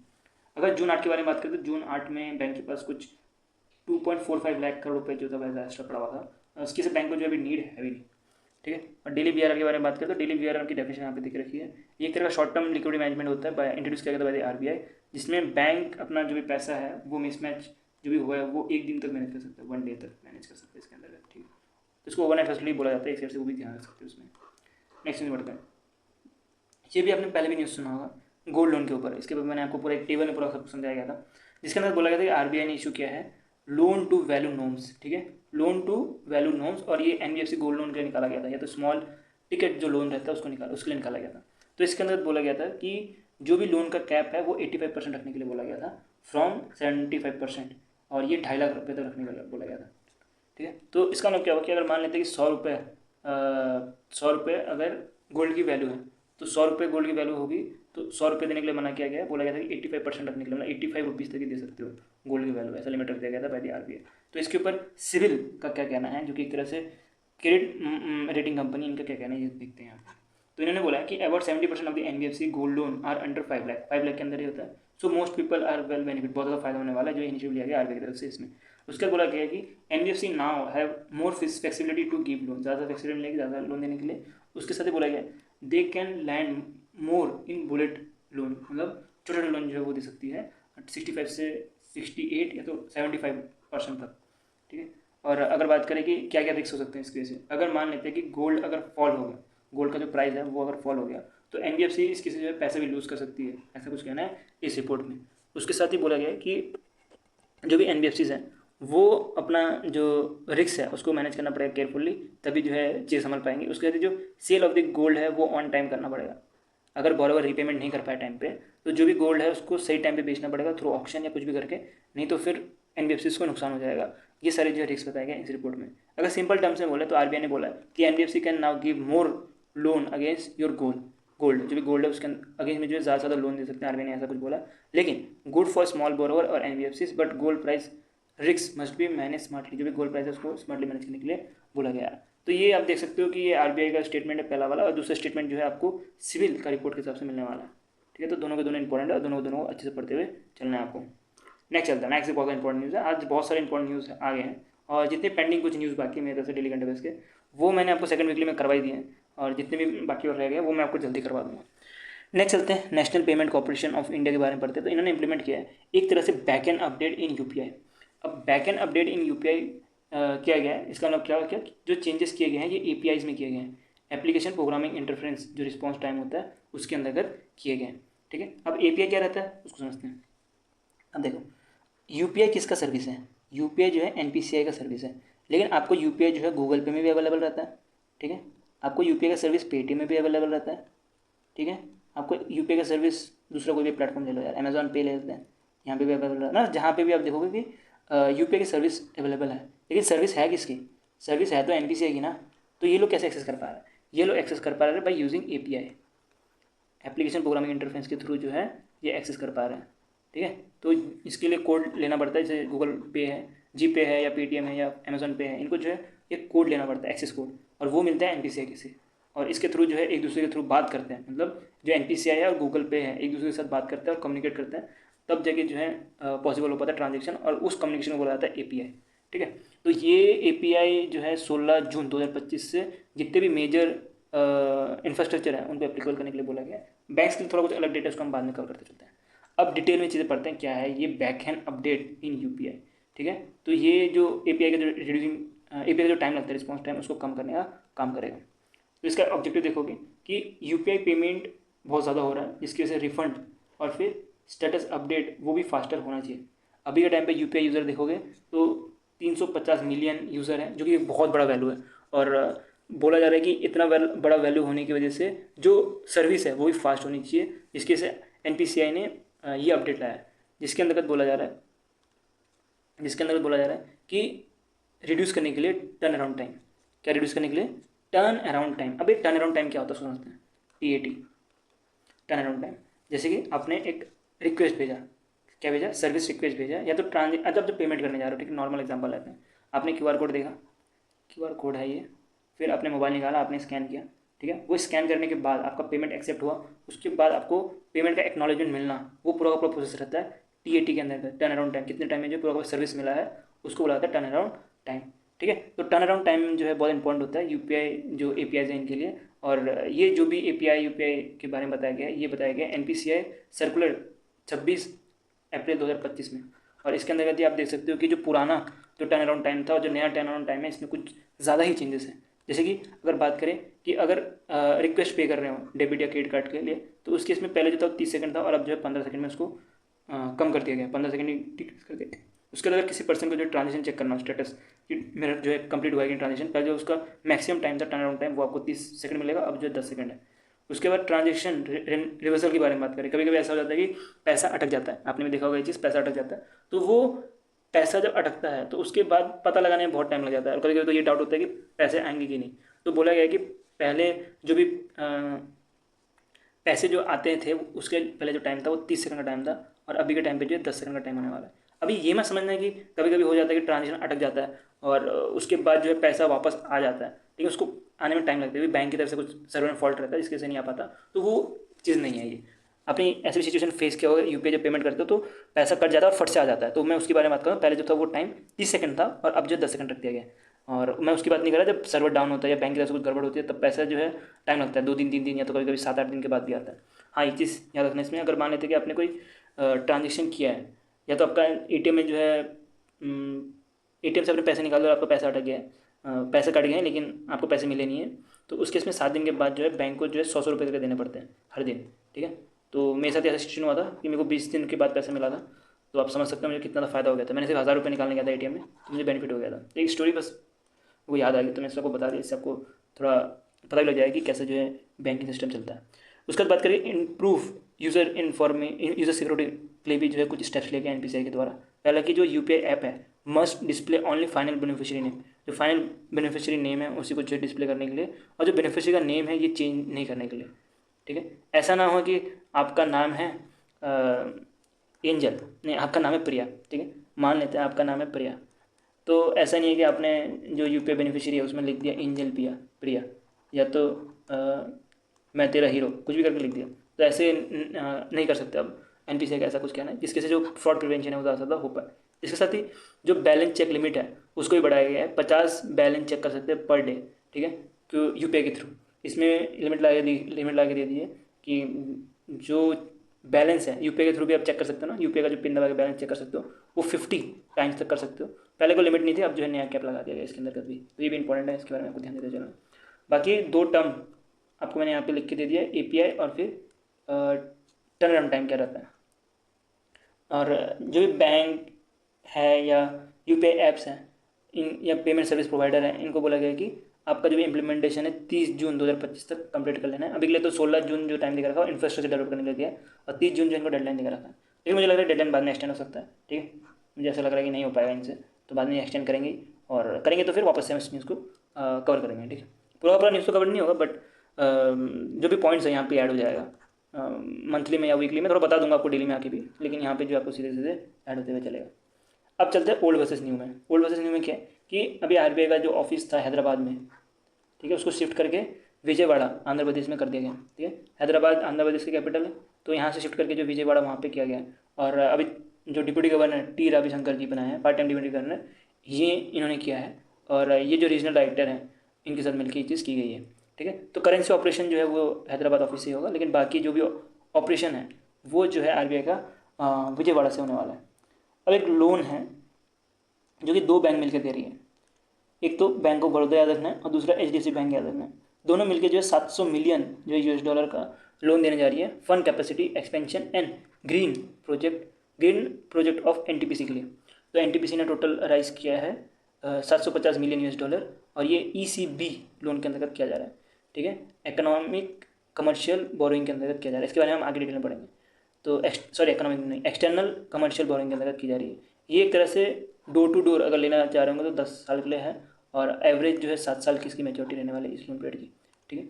अगर जून 8 के बारे में बात करें तो जून 8 में बैंक के पास कुछ 2.45 लाख करोड़ रुपये जो था वैसा एक्स्ट्रा पड़ा हुआ था, उसकी से बैंक को जो अभी नीड है अभी नहीं। ठीक है, और डेली वीआरआर के बारे में बात करें तो डेली वीआरआर की डेफिनेशन यहाँ पे दिख रखी है। ये एक तरह का शॉर्ट टर्म लिक्विडिटी मैनेजमेंट होता है, इंट्रोड्यूस किया गया था बाय आरबीआई, जिसमें बैंक अपना जो भी पैसा है वो मिसमैच जो भी हुआ है वो एक दिन तक मैनेज कर सकता है, 1 डे तक मैनेज कर सकता है इसके अंदर। ठीक है, तो इसको ओवरनाइट फैसिलिटी बोला जाता है, एक साइड से वो भी ध्यान रख सकते हैं उसमें। नेक्स्ट न्यूज़ बढ़ते हैं। ये भी आपने पहले भी न्यूज़ सुना होगा गोल्ड लोन के ऊपर, इसके ऊपर मैंने आपको पूरा एक टेबल में पूरा सब समझाया गया था, जिसके अंदर बोला गया था कि आरबीआई ने इशू किया है लोन टू वैल्यू नॉर्म्स। ठीक है, लोन टू वैल्यू नॉर्म्स, और ये एनबीएफसी गोल्ड लोन के लिए निकाला गया था, या तो स्मॉल टिकट जो लोन रहता है उसके लिए निकाला गया था। तो इसके अंदर बोला गया था कि जो भी लोन का कैप है वो 85% रखने के लिए बोला गया था फ्रॉम 75%, और ये 2.5 लाख रुपये तक रखने के लिए बोला गया था। ठीक है, तो इसका मतलब क्या हुआ कि अगर मान लेते हैं कि 100 रुपये अगर गोल्ड की वैल्यू है, तो 100 रुपये गोल्ड की वैल्यू होगी, तो 100 रुपये देने के लिए मना किया गया है, बोला गया था कि 85% रखने के लिए, मतलब 85 रुपीज़ तक ही दे सकते हो गोल्ड की वैल्यू, ऐसा लिमिट रख दिया गया था बाय द आरबीआई। तो इसके ऊपर सिविल का क्या कहना है, जो कि एक तरह से क्रेडिट रेटिंग कंपनी, इनका क्या कहना है ये देखते हैं यहाँ। तो इन्होंने बोला कि about 70% of the NBFC gold loan are under 5 lakh, 5 lakh के अंदर ही होता है, so most people are well benefit, बहुत ज़्यादा फायदा होने वाला है जो इनिशिएटिव लिया गया आरबीआई की तरफ से इसमें। उसका बोला गया है कि NBFC now have more flexibility to give loan, ज़्यादा फ्लेक्सिबिलिटी मिलेगी ज़्यादा लोन देने के लिए। उसके साथ ही बोला गया they can land more in bullet loan, मतलब छोटे छोटे लोन जो है वो दे सकती है 65 से 68 या तो 75% तक। ठीक है, और अगर बात करें कि क्या क्या रिस्क हो सकते हैं इसकी वजह से, अगर मान लेते हैं कि गोल्ड अगर फॉल हो गया, गोल्ड का जो प्राइस है वो अगर फॉल हो गया, तो एनबीएफसी इसकी से जो है पैसे भी लूज़ कर सकती है, ऐसा कुछ कहना है इस रिपोर्ट में। उसके साथ ही बोला गया है कि जो भी एनबीएफसीज हैं वो अपना जो रिस्क है उसको मैनेज करना पड़ेगा केयरफुली, तभी जो है चीज़ संभल पाएंगी। उसके बाद जो सेल ऑफ द गोल्ड है वो ऑन टाइम करना पड़ेगा, अगर बॉरोवर रीपेमेंट नहीं कर पाए टाइम पे तो जो भी गोल्ड है उसको सही टाइम पे बेचना पड़ेगा थ्रू ऑक्शन या कुछ भी करके, नहीं तो फिर एनबीएफसी को नुकसान हो जाएगा। ये सारे जो रिस्क बताए गए इस रिपोर्ट में। अगर सिंपल टर्म्स में बोले तो आरबीआई ने बोला कि NBFC can now give more loan against your gold, जो भी गोल्ड है उसके अगेंस्ट में जो है ज़्यादा से ज़्यादा लोन दे सकते हैं, आरबीआई ने ऐसा कुछ बोला। लेकिन गुड फॉर स्मॉल बोरोवर और NBFC, but gold price risk must be manage smartly, जो भी गोल्ड प्राइस है उसको स्मार्टली मैनेज करने के लिए बोला गया है। तो ये आप देख सकते हो कि ये आरबीआई का स्टेटमेंट है पहला वाला, और दूसरा स्टेटमेंट जो है आपको सिविल का रिपोर्ट के हिसाब से मिलने वाला है। ठीक है, तो दोनों के दोनों इंपॉर्टेंट है, दोनों को अच्छे से पढ़ते हुए चलना है आपको। नेक्स्ट चलता है, नेक्स्ट बहुत इंपॉर्टेंट न्यूज़ है, आज बहुत सारे इंपॉर्टेंट न्यूज़ आ गए हैं, और जितने पेंडिंग कुछ न्यूज़ बाकी मेरे तरफ से डेली करंट अफेयर्स के वो मैंने आपको सेकंड वीकली में करवाई दिए हैं, और जितने भी बाकी और रह गए वो मैं आपको जल्दी करवा दूँगा। नेक्स्ट चलते हैं, national payment corporation of India के बारे में पढ़ते हैं। तो इन्होंने इंप्लीमेंट किया है एक तरह से back end update in UPI. अब back end update in UPI किया गया है, इसका मतलब क्या जो चेंजेस किए गए हैं ये एपीआईज में किए गए हैं, एप्लीकेशन प्रोग्रामिंग इंटरफेरेंस जो रिस्पॉन्स टाइम होता है उसके अंतर्गत किए गए हैं। ठीक है, अब एपीआई क्या रहता है उसको समझते हैं। अब देखो यूपीआई किसका सर्विस है? यूपीआई जो है एनपीसीआई का सर्विस है, लेकिन आपको यूपीआई जो है गूगल पे में भी अवेलेबल रहता है, ठीक है। आपको यूपीआई का सर्विस पेटीएम में भी अवेलेबल रहता है, ठीक है। आपको यूपीआई का सर्विस दूसरा कोई भी प्लेटफॉर्म ले लो यार, अमेजॉन पे ले लेते हैं, यहाँ पे भी अवेलेबल है ना, जहाँ पे भी आप देखोगे कि यूपीआई की सर्विस अवेलेबल है, लेकिन सर्विस है किसकी? सर्विस है तो एनपीसीआई की ना। तो ये लोग कैसे एक्सेस कर पा रहे हैं? ये लोग एक्सेस कर पा रहे हैं by using API, application programming interface के थ्रू जो है ये एक्सेस कर पा रहे हैं, ठीक है। तो इसके लिए कोड लेना पड़ता है, जैसे गूगल पे है, जी पे है, या पेटीएम है, या अमेजोन पे है, इनको जो है एक कोड लेना पड़ता है, एक्सेस कोड, और वो मिलता है एनपीसीआई से। और इसके थ्रू जो है एक दूसरे के थ्रू बात करते हैं, मतलब जो एनपीसीआई है और गूगल पे है एक दूसरे के साथ बात करते हैं और कम्युनिकेट करते हैं, तब जाके जो है पॉसिबल हो पाता है ट्रांजेक्शन, और उस कम्युनिकेशन को बोला जाता है एपीआई, ठीक है। तो ये एपीआई जो है 16 जून 2025 से जितने भी मेजर इंफ्रास्ट्रक्चर है उनको एप्लीकेबल करने के लिए बोला गया है। बैंक्स के लिए थोड़ा कुछ अलग डेटा उसको हम बाद में कवर करते चलते हैं। अब डिटेल में चीज़ें पढ़ते हैं क्या है ये back hand update in UPI, ठीक है। तो ये जो एपीआई का जो रिड्यूसिंग एपीआई का जो टाइम लगता है, रिस्पॉन्स टाइम, उसको कम करने का काम करेगा। तो इसका ऑब्जेक्टिव देखोगे कि यूपीआई पेमेंट बहुत ज़्यादा हो रहा है, जिसकी वजह से रिफंड और फिर स्टेटस अपडेट वो भी फास्टर होना चाहिए। अभी के टाइम पे यूपीआई यूज़र देखोगे तो 350 मिलियन यूज़र हैं, जो कि एक बहुत बड़ा वैल्यू है। और बोला जा रहा है कि इतना बड़ा वैल्यू होने की वजह से जो सर्विस है वो भी फास्ट होनी चाहिए, जिसकी वजह से एनपीसीआई ने ये अपडेट लाया है, जिसके अंतर्गत बोला जा रहा है कि रिड्यूस करने के लिए टर्न अराउंड टाइम। क्या रिड्यूस करने के लिए? Turn around time. अब टर्न अराउंड टाइम क्या होता है समझते हैं। TAT, turn around time. जैसे कि आपने एक रिक्वेस्ट भेजा, क्या भेजा? सर्विस रिक्वेस्ट भेजा, या तो जब पेमेंट करने जा रहे हो, ठीक है, नॉर्मल एग्जांपल लेते हैं। आपने क्यूआर कोड देखा, क्यूआर कोड है ये, फिर आपने मोबाइल निकाला, आपने स्कैन किया, ठीक है। वो स्कैन करने के बाद आपका पेमेंट एक्सेप्ट हुआ, उसके बाद आपको पेमेंट का एक्नॉलेजमेंट मिलना, वो पूरा का पूरा प्रोसेस रहता है टीएटी के अंदर का। टर्न अराउंड टाइम, कितने टाइम में जो पूरा सर्विस मिला है उसको बोला जाता है टर्न अराउंड टाइम, ठीक है। तो टर्न अराउंड टाइम जो है बहुत इंपॉर्टेंट होता है यूपीआई, जो एपीआई है इनके लिए। और ये जो भी एपीआई यूपीआई के बारे में बताया गया है, ये बताया गया एनपीसीआई सर्कुलर 26 अप्रैल 2025 में। और इसके अंदर आप देख सकते हो कि जो पुराना जो टर्न अराउंड टाइम था और जो नया टर्न अराउंड टाइम है, इसमें कुछ ज़्यादा ही चेंजेस हैं। जैसे कि अगर बात करें कि अगर रिक्वेस्ट पे कर रहे हो डेबिट या क्रेडिट कार्ड के लिए, तो उसके इसमें पहले जो था 30 सेकंड था, और अब जो है 15 सेकंड में उसको कम कर दिया गया, 15 सेकंड डिक्रीज कर दिया। उसके अलावा किसी पर्सन को जो ट्रांजेक्शन चेक करना हो, स्टेटस कि मेरा जो है कंप्लीट हुआ है कि ट्रांजेक्शन, पहले जो उसका मैक्सिमम टाइम था टर्न अराउंड टाइम, वो आपको 30 सेकंड मिलेगा, अब जो है 10 सेकंड है। उसके बाद ट्रांजेक्शन रिवर्सल के बारे में बात करें, कभी कभी ऐसा हो जाता है कि पैसा अटक जाता है, आपने भी देखा होगा ये चीज़, पैसा अटक जाता है। तो वो पैसा जब अटकता है तो उसके बाद पता लगाने में बहुत टाइम लग जाता है, और कभी कभी तो ये डाउट होता है कि पैसे आएंगे कि नहीं। तो बोला गया है कि पहले जो भी पैसे जो आते थे उसके पहले जो टाइम था वो 30 सेकंड का टाइम था, और अभी के टाइम पे जो है 10 सेकंड का टाइम होने वाला है। अभी ये मत समझना है कि कभी कभी हो जाता है कि ट्रांजेक्शन अटक जाता है और उसके बाद जो है पैसा वापस आ जाता है, लेकिन उसको आने में टाइम लगता है, बैंक की तरफ से कुछ सर्वर में फॉल्ट रहता है जिसकी वजह से नहीं आ पाता। तो वो चीज़ नहीं है ये। अपनी ऐसी सिचुएशन फेस किया होगा, यूपीआई जब पेमेंट करते हो तो पैसा कट जाता है और फट से आ जाता है। तो मैं उसके बारे में बात करूँ, पहले जो था वो टाइम 30 सेकंड था और अब जो 10 सेकंड रख दिया गया है। और मैं उसकी बात नहीं कर रहा जब सर्वर डाउन होता है या बैंक की तरफ से कुछ गड़बड़ होती है, तब पैसा जो है टाइम लगता है, 2 दिन 3 दिन, या तो कभी कभी 7-8 दिन के बाद भी आता है। हाँ, ये चीज़ याद रखना इसमें, अगर मान लेते कि आपने कोई ट्रांजेक्शन किया है, या तो आपका एटीएम में जो है एटीएम से आपने पैसे निकाले और आपका पैसा अटक गया है, पैसे कट गए हैं लेकिन आपको पैसे मिले नहीं है, तो उस केस में 7 दिन के बाद जो है बैंक को जो है 100 रुपये करके देने पड़ते हैं हर दिन, ठीक है। तो मेरे साथ ऐसा सिचुएशन हुआ था कि मेरे को 20 दिन के बाद पैसा मिला था, तो आप समझ सकते हो मुझे कितना फ़ायदा हो गया था। मैंने सिर्फ 1000 रुपये निकालने गया था एटीएम में, तो मुझे बेनिफिट हो गया था। तो एक स्टोरी बस वो याद आ गई, तो मैं सबको बता दी, इससे आपको थोड़ा पता भी लग जाएगा कि कैसे जो है बैंकिंग सिस्टम चलता है। उसके बाद बात करें इम्प्रूव यूज़र सिक्योरिटी के लिए भी जो है कुछ स्टेप्स लिए गए एनपीसीआई के द्वारा। पहला कि जो यूपीआई ऐप है must display only final beneficiary name, जो फाइनल बेनिफिशियरी नेम है उसी को जो डिस्प्ले करने के लिए, और जो बेनिफिशियरी का नेम है ये चेंज नहीं करने के लिए, ठीक है। ऐसा ना हो कि आपका नाम है एंजल, नहीं आपका नाम है प्रिया, ठीक है, मान लेते हैं आपका नाम है प्रिया, तो ऐसा नहीं है कि आपने जो यूपीआई बेनिफिशियरी है उसमें लिख दिया एंजल प्रिया, या तो मैं तेरा हीरो, कुछ भी करके लिख दिया, तो ऐसे नहीं कर सकते। अब एनपीसीआई का ऐसा कुछ कहना है जिसके से जो फ्रॉड प्रिवेंशन है वो ज़्यादा से ज़्यादा हो पाए। इसके साथ ही जो बैलेंस चेक लिमिट है उसको भी बढ़ाया गया है, 50 बैलेंस चेक कर सकते हैं पर डे, ठीक है, तो यूपीआई के थ्रू। इसमें लिमिट ला के दे दी है कि जो बैलेंस है यूपीआई के थ्रू भी आप चेक कर सकते हो ना, यूपीआई का जो पिन दबा के बैलेंस चेक कर सकते हो, वो 50 टाइम्स तक कर सकते हो। पहले को लिमिट नहीं थी, अब जो है नया कैप लगा दिया गया इसके अंदर भी, तो ये भी इंपॉर्टेंट है, इसके बारे में आपको ध्यान देते चलना। बाकी 2 टर्म आपको मैंने यहाँ पे लिख के दे दिया है, एपीआई और फिर टर्न अराउंड टाइम क्या रहता है। और जो भी बैंक है या यूपीआई ऐप्स हैं इन या पेमेंट सर्विस प्रोवाइडर हैं, इनको बोला गया कि आपका जो भी इम्प्लीमेंटेशन है 30 जून 2025 तक कंप्लीट कर लेना है। अभी के लिए तो 16 जून जो टाइम दिखा रखा है इंफ्रास्ट्रक्चर डेवलप करने के लिए दिया है, और 30 जून जो इनको डेडलाइन दिखा रखा है। लेकिन मुझे लग रहा है डेडलाइन बाद में एक्सटेंड हो सकता है। ठीक है, मुझे ऐसा लग रहा है कि नहीं हो पाएगा इनसे, तो बाद में एक्सटेंड करेंगे, और करेंगे तो फिर वापस से हम इस न्यूज़ को कवर करेंगे। ठीक है, पूरा न्यूज़ तो कवर नहीं होगा, बट जो भी पॉइंट्स है यहाँ पे ऐड हो जाएगा मंथली में या वीकली में, थोड़ा बता दूंगा आपको डेली में आके भी, लेकिन यहाँ पे जो आपको सीधे सीधे ऐड होते हुए चलेगा। अब चलते हैं ओल्ड वर्सेस न्यू में। ओल्ड वर्सेस न्यू में क्या है कि अभी आरबीआई का जो ऑफिस था हैदराबाद में, ठीक है, उसको शिफ्ट करके विजयवाड़ा आंध्र प्रदेश में कर दिया गया। ठीक है, हैदराबाद आंध्र प्रदेश की कैपिटल है, तो यहाँ से शिफ्ट करके जो विजयवाड़ा वहाँ पे किया गया है। और अभी जो डिप्टी गवर्नर टी रविशंकर जी बनाए हैं पार्ट टाइम डिप्टी गवर्नर, ये इन्होंने किया है, और ये जो रीजनल डायरेक्टर हैं इनके साथ मिलकर ये चीज़ की गई है। ठीक है, तो करेंसी ऑपरेशन जो है वो हैदराबाद ऑफिस से होगा, लेकिन बाकी जो भी ऑपरेशन है वो जो है आरबीआई का विजयवाड़ा से होने वाला है। अब एक लोन है जो कि दो बैंक मिलकर दे रही है, एक तो बैंक ऑफ बड़ौदा याद रखना है और दूसरा एचडीएफसी बैंक याद रखना है। दोनों मिलकर जो है 700 मिलियन जो है यूएस डॉलर का लोन देने जा रही है fund capacity expansion and green project of NTPC के लिए। तो एनटीपीसी ने टोटल राइज किया है 750 मिलियन यूएस डॉलर, और ये ईसीबी लोन के अंतर्गत किया जा रहा है। ठीक है, इकोनॉमिक कमर्शियल बोरोइंग के अंतर्गत किया जा रहा है। इसके बारे में हम आगे डिटेल में पढ़ेंगे। तो इकोनॉमिक नहीं, एक्सटर्नल कमर्शियल बोरोइंग के अंतर्गत की जा रही है। ये एक तरह से डोर टू डोर अगर लेना चाह रहे होंगे तो 10 साल के लिए है, और एवरेज जो है 7 साल की इसकी मेच्योरिटी रहने वाली है इस लोन पीरियड की। ठीक है,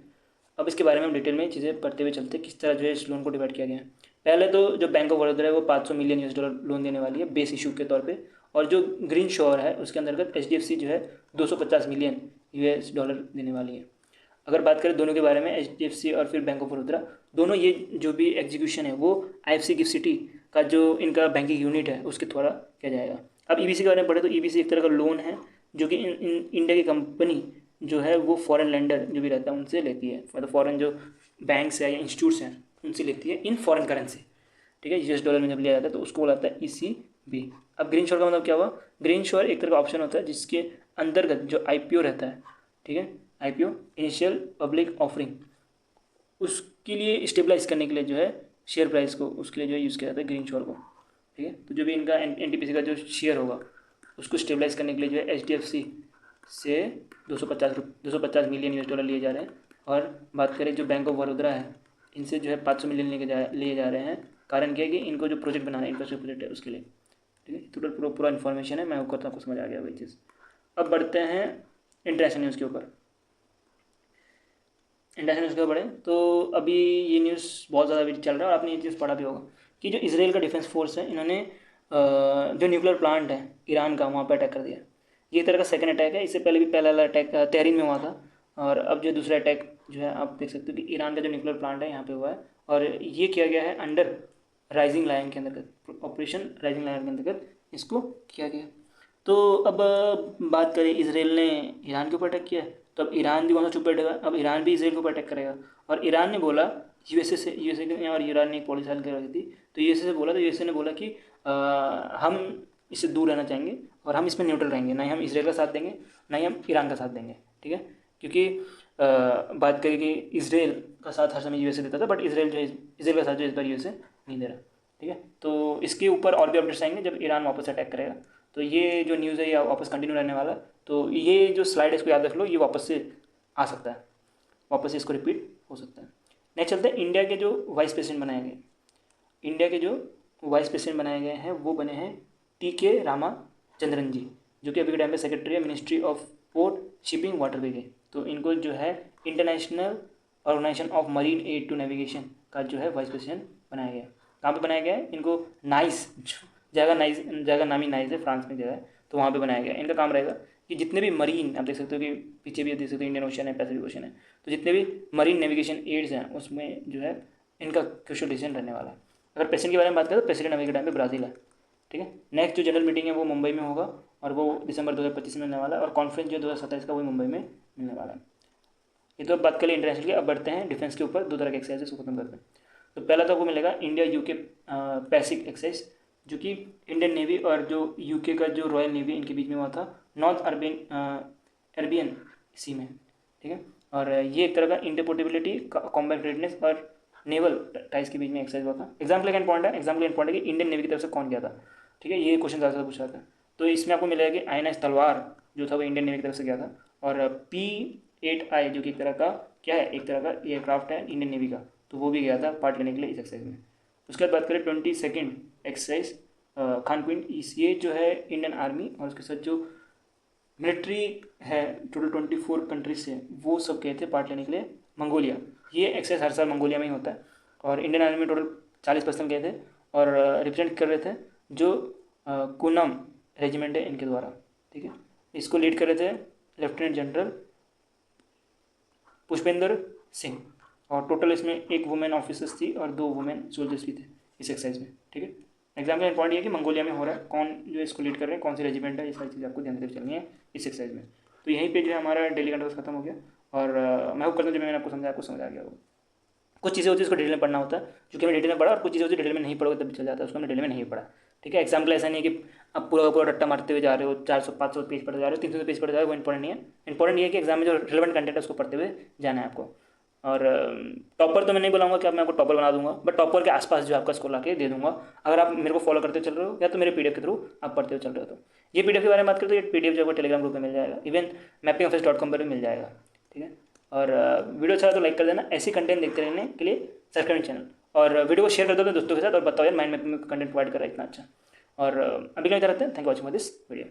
अब इसके बारे में हम डिटेल में चीज़ें पढ़ते हुए चलते किस तरह जो है इस लोन को डिवाइड किया गया है। पहले तो जो बैंक ऑफ बड़ौदा है वो 500 मिलियन यूएस डॉलर लोन देने वाली है बेस इशू के तौर पे, और जो ग्रीन शोर है उसके अंतर्गत एचडीएफसी जो है 250 मिलियन यूएस डॉलर देने वाली है। अगर बात करें दोनों के बारे में, एचडीएफसी और फिर बैंक ऑफ बड़ौदा, दोनों ये जो भी एग्जीक्यूशन है वो आईएफसी गिफ्ट सिटी का जो इनका बैंकिंग यूनिट है उसके द्वारा किया जाएगा। अब ईबीसी के बारे में पढ़े तो ईबीसी एक तरह का लोन है जो कि इंडिया की कंपनी जो है वो फॉरेन लेंडर जो भी रहता है उनसे लेती है, मतलब फॉरेन जो बैंक्स है या इंस्टीट्यूट्स हैं उनसे लेती है इन फॉरेन करेंसी। ठीक है, यूएस डॉलर में जब लिया जाता है तो उसको बोलाता है ईसीबी। अब ग्रीन शोर का मतलब क्या हुआ? ग्रीन शोर एक तरह का ऑप्शन होता है जिसके अंतर्गत जो आईपीओ रहता है, ठीक है, आईपीओ इनिशियल पब्लिक ऑफरिंग, उसके लिए स्टेबलाइज करने के लिए जो है शेयर प्राइस को, उसके लिए जो है यूज़ किया जाता है ग्रीन शोर को। ठीक है, तो जो भी इनका एनटीपीसी का जो शेयर होगा उसको स्टेबलाइज करने के लिए जो है एचडीएफसी से 250 मिलियन यूएस डॉलर लिए जा रहे हैं। और बात करें जो बैंक ऑफ बड़ौदा है इनसे जो है 500 मिलियन लिए जा रहे हैं। कारण क्या है कि इनको जो प्रोजेक्ट बनाना है, इंफ्रास्ट्रक्चर प्रोजेक्ट है उसके लिए। ठीक है, टोटल पूरा इन्फॉर्मेशन है, मैं वो करता हूँ, आपको समझ आ गया वही चीज़। अब बढ़ते हैं इंटरनेशनल न्यूज़ के ऊपर। इंटरनेशनल न्यूज़ के ऊपर बढ़े तो अभी ये न्यूज़ बहुत ज़्यादा अभी चल रहा है और आपने ये चीज़ पढ़ा भी होगा कि जो इसराइल का डिफेंस फोर्स है इन्होंने जो न्यूक्लियर प्लांट है ईरान का वहाँ पर अटैक कर दिया। ये एक तरह का सेकंड अटैक है, इससे पहले भी पहला वाला अटैक तेहरीन में हुआ था, और अब जो दूसरा अटैक जो है आप देख सकते हो कि ईरान का जो न्यूक्लियर प्लांट है यहाँ पे हुआ है, और ये किया गया है अंडर राइजिंग लायन के अंतर्गत, ऑपरेशन राइजिंग लायन के अंतर्गत इसको किया गया। तो अब बात करें इसराइल ने ईरान के ऊपर अटैक किया है, तो अब ईरान भी कौन सा चुप बैठेगा? अब ईरान भी इसराइल के ऊपर अटैक करेगा। और ईरान ने बोला यूएसए ने, और ईरान ने एक पॉलिसी हल कर रखी थी, तो यूएसए से बोला, तो यूएसए ने बोला कि हम इससे दूर रहना चाहेंगे और हम इसमें न्यूट्रल रहेंगे, ना ही हम इसराइल का साथ देंगे ना ही हम ईरान का साथ देंगे। ठीक है, क्योंकि बात करें कि इसराइल का साथ हर समय यूएसए देता था, बट इसराइल का साथ जो इस बार यूएसए नहीं दे रहा। ठीक है, तो इसके ऊपर और भी अपडेट्स आएंगे जब ईरान वापस अटैक करेगा। तो ये जो न्यूज़ है ये वापस कंटिन्यू रहने वाला, तो ये जो स्लाइड है इसको याद रख लो, ये वापस से आ सकता है, वापस से इसको रिपीट हो सकता है। नेक्स्ट चलते हैं इंडिया के जो वाइस प्रेसिडेंट बनाए गए। इंडिया के जो वाइस प्रेसिडेंट बनाए गए हैं वो बने हैं टी.के. रामाचंद्रन जी, जो कि अभी के टाइम पे सेक्रेटरी है ministry of port shipping waterway के। तो इनको जो है international organization of marine aid to navigation का जो है वाइस प्रेसिडेंट बनाया गया। कहाँ पे बनाया गया है? इनको नाइस जगह नामी नाइस है, फ्रांस में जगह है, तो वहाँ पे बनाया गया है। इनका काम रहेगा कि जितने भी मरीन, आप देख सकते हो कि पीछे भी देख सकते हो इंडियन ओशन है, पैसिफिक ओशन है, तो जितने भी मरीन नेविगेशन एड्स हैं उसमें जो है इनका क्रूशियल डिसीजन रहने वाला है। अगर प्रेसिडेंट के बारे में बात करें तो प्रेसिडेंट अभी के टाइम पे ब्राज़ील है। ठीक है, नेक्स्ट जो जनरल मीटिंग है वो मुंबई में होगा, और वो दिसंबर 2025 में मिलने वाला है, और कॉन्फ्रेंस जो 2027 का वही मुंबई में मिलने वाला है। ये तो अब बात करें इंटरनेशनल की। अब बढ़ते हैं डिफेंस के ऊपर, दो तरह के एक्सरसाइज उसको खत्म करते हैं। तो पहला तो आपको मिलेगा इंडिया यूके पैसिफिक एक्सरसाइज, जो कि इंडियन नेवी और जो यूके का जो रॉयल नेवी इनके बीच में हुआ था नॉर्थ अरबियन सी में। ठीक है, और ये एक तरह का इंटरपोर्टेबिलिटी, कॉम्बैट रेडनेस और नेवल टाइज के बीच में एक्सरसाइज हुआ था। एग्जाम्पल का इंपॉर्टेंट है कि इंडियन नेवी की तरफ से कौन गया था। ठीक ठीक है, ये क्वेश्चन ज़्यादा पूछा था। तो इसमें आपको मिलेगा कि INS तलवार जो था वो इंडियन नेवी की तरफ से गया था, और P8I जो कि एक तरह का क्या है, एक तरह का एयरक्राफ्ट है इंडियन नेवी का, तो वो भी गया था पार्ट लेने के लिए इस एक्सरसाइज में। उसके बाद बात करें 22nd एक्सरसाइज खानपिंड, ये जो है इंडियन आर्मी और उसके साथ जो मिलिट्री है टोटल 24 कंट्रीज से, वो सब गए थे पार्ट लेने के लिए मंगोलिया। ये एक्सरसाइज हर साल मंगोलिया में ही होता है, और इंडियन आर्मी में टोटल 40% गए थे, और रिप्रेजेंट कर रहे थे जो कूनम रेजिमेंट है इनके द्वारा, ठीक है। इसको लीड कर रहे थे लेफ्टिनेंट जनरल पुष्पेंद्र सिंह, और टोटल इसमें एक वुमेन ऑफिसर्स थी और 2 वुमेन सोल्जर्स भी थे इस एक्सरसाइज में, ठीक है। एग्जाम का पॉइंट ये है कि मंगोलिया में हो रहा है, कौन जो इसको लीड कर रहे हैं, कौन सी रेजिमेंट है, ये सारी चीज़ें आपको ध्यान से चलनी है इस एक्सरसाइज में। तो यहीं पे जो है हमारा डेली कंट्रोल खत्म हो गया, और मैं होप करता हूँ जो मैंने आपको समझाया आपको समझ आ गया होगा। कुछ चीज़ें होती है उसको डिटेल में पढ़ना होता है, जो कि हमें डिटेल में पढ़ा, और कुछ चीज़ें होती है डिटेल में नहीं पढ़ोगे तब भी चल जाता है, उसको हमने डिटेल में नहीं पढ़ा, ठीक है। एग्जाम्पल ऐसा नहीं है कि आप पूरा का पूरा रट्टा मारते हुए जा रहे हो, 400-500 पेज पढ़ते जा रहे हो, 300 पेज पढ़ते जा रहे हो, वो इंपॉर्टेंट नहीं है। इंपॉर्टेंट ये है कि एग्जाम में जो रिलेवेंट कंटेंट है उसको पढ़ते हुए जाना है आपको। और टॉपर तो मैं नहीं बोलाऊंगा कि अब मैं आपको टॉपर बना दूंगा, बट टॉपर के आसपास जो आपका स्कोर ला के दे दूंगा, अगर आप मेरे को फॉलो करते चल रहे हो या तो मेरे PDF के थ्रू आप पढ़ते हुए चल रहे हो। तो ये PDF के बारे में बात करें तो ये PDF जो है टेलीग्राम ग्रुप में मिल जाएगा, इवन mappingoffice.com पर भी मिल जाएगा, ठीक है। और वीडियो अच्छा तो लाइक कर देना, ऐसी कंटेंट देखते रहने के लिए सब्सक्राइब चैनल, और वीडियो को शेयर कर दो अपने दोस्तों के साथ, और बताओ यार माइंड मैपिंग में कंटेंट प्रोवाइड कर रहा है इतना अच्छा। और अभी क्या रहते हैं, thank you watching this video.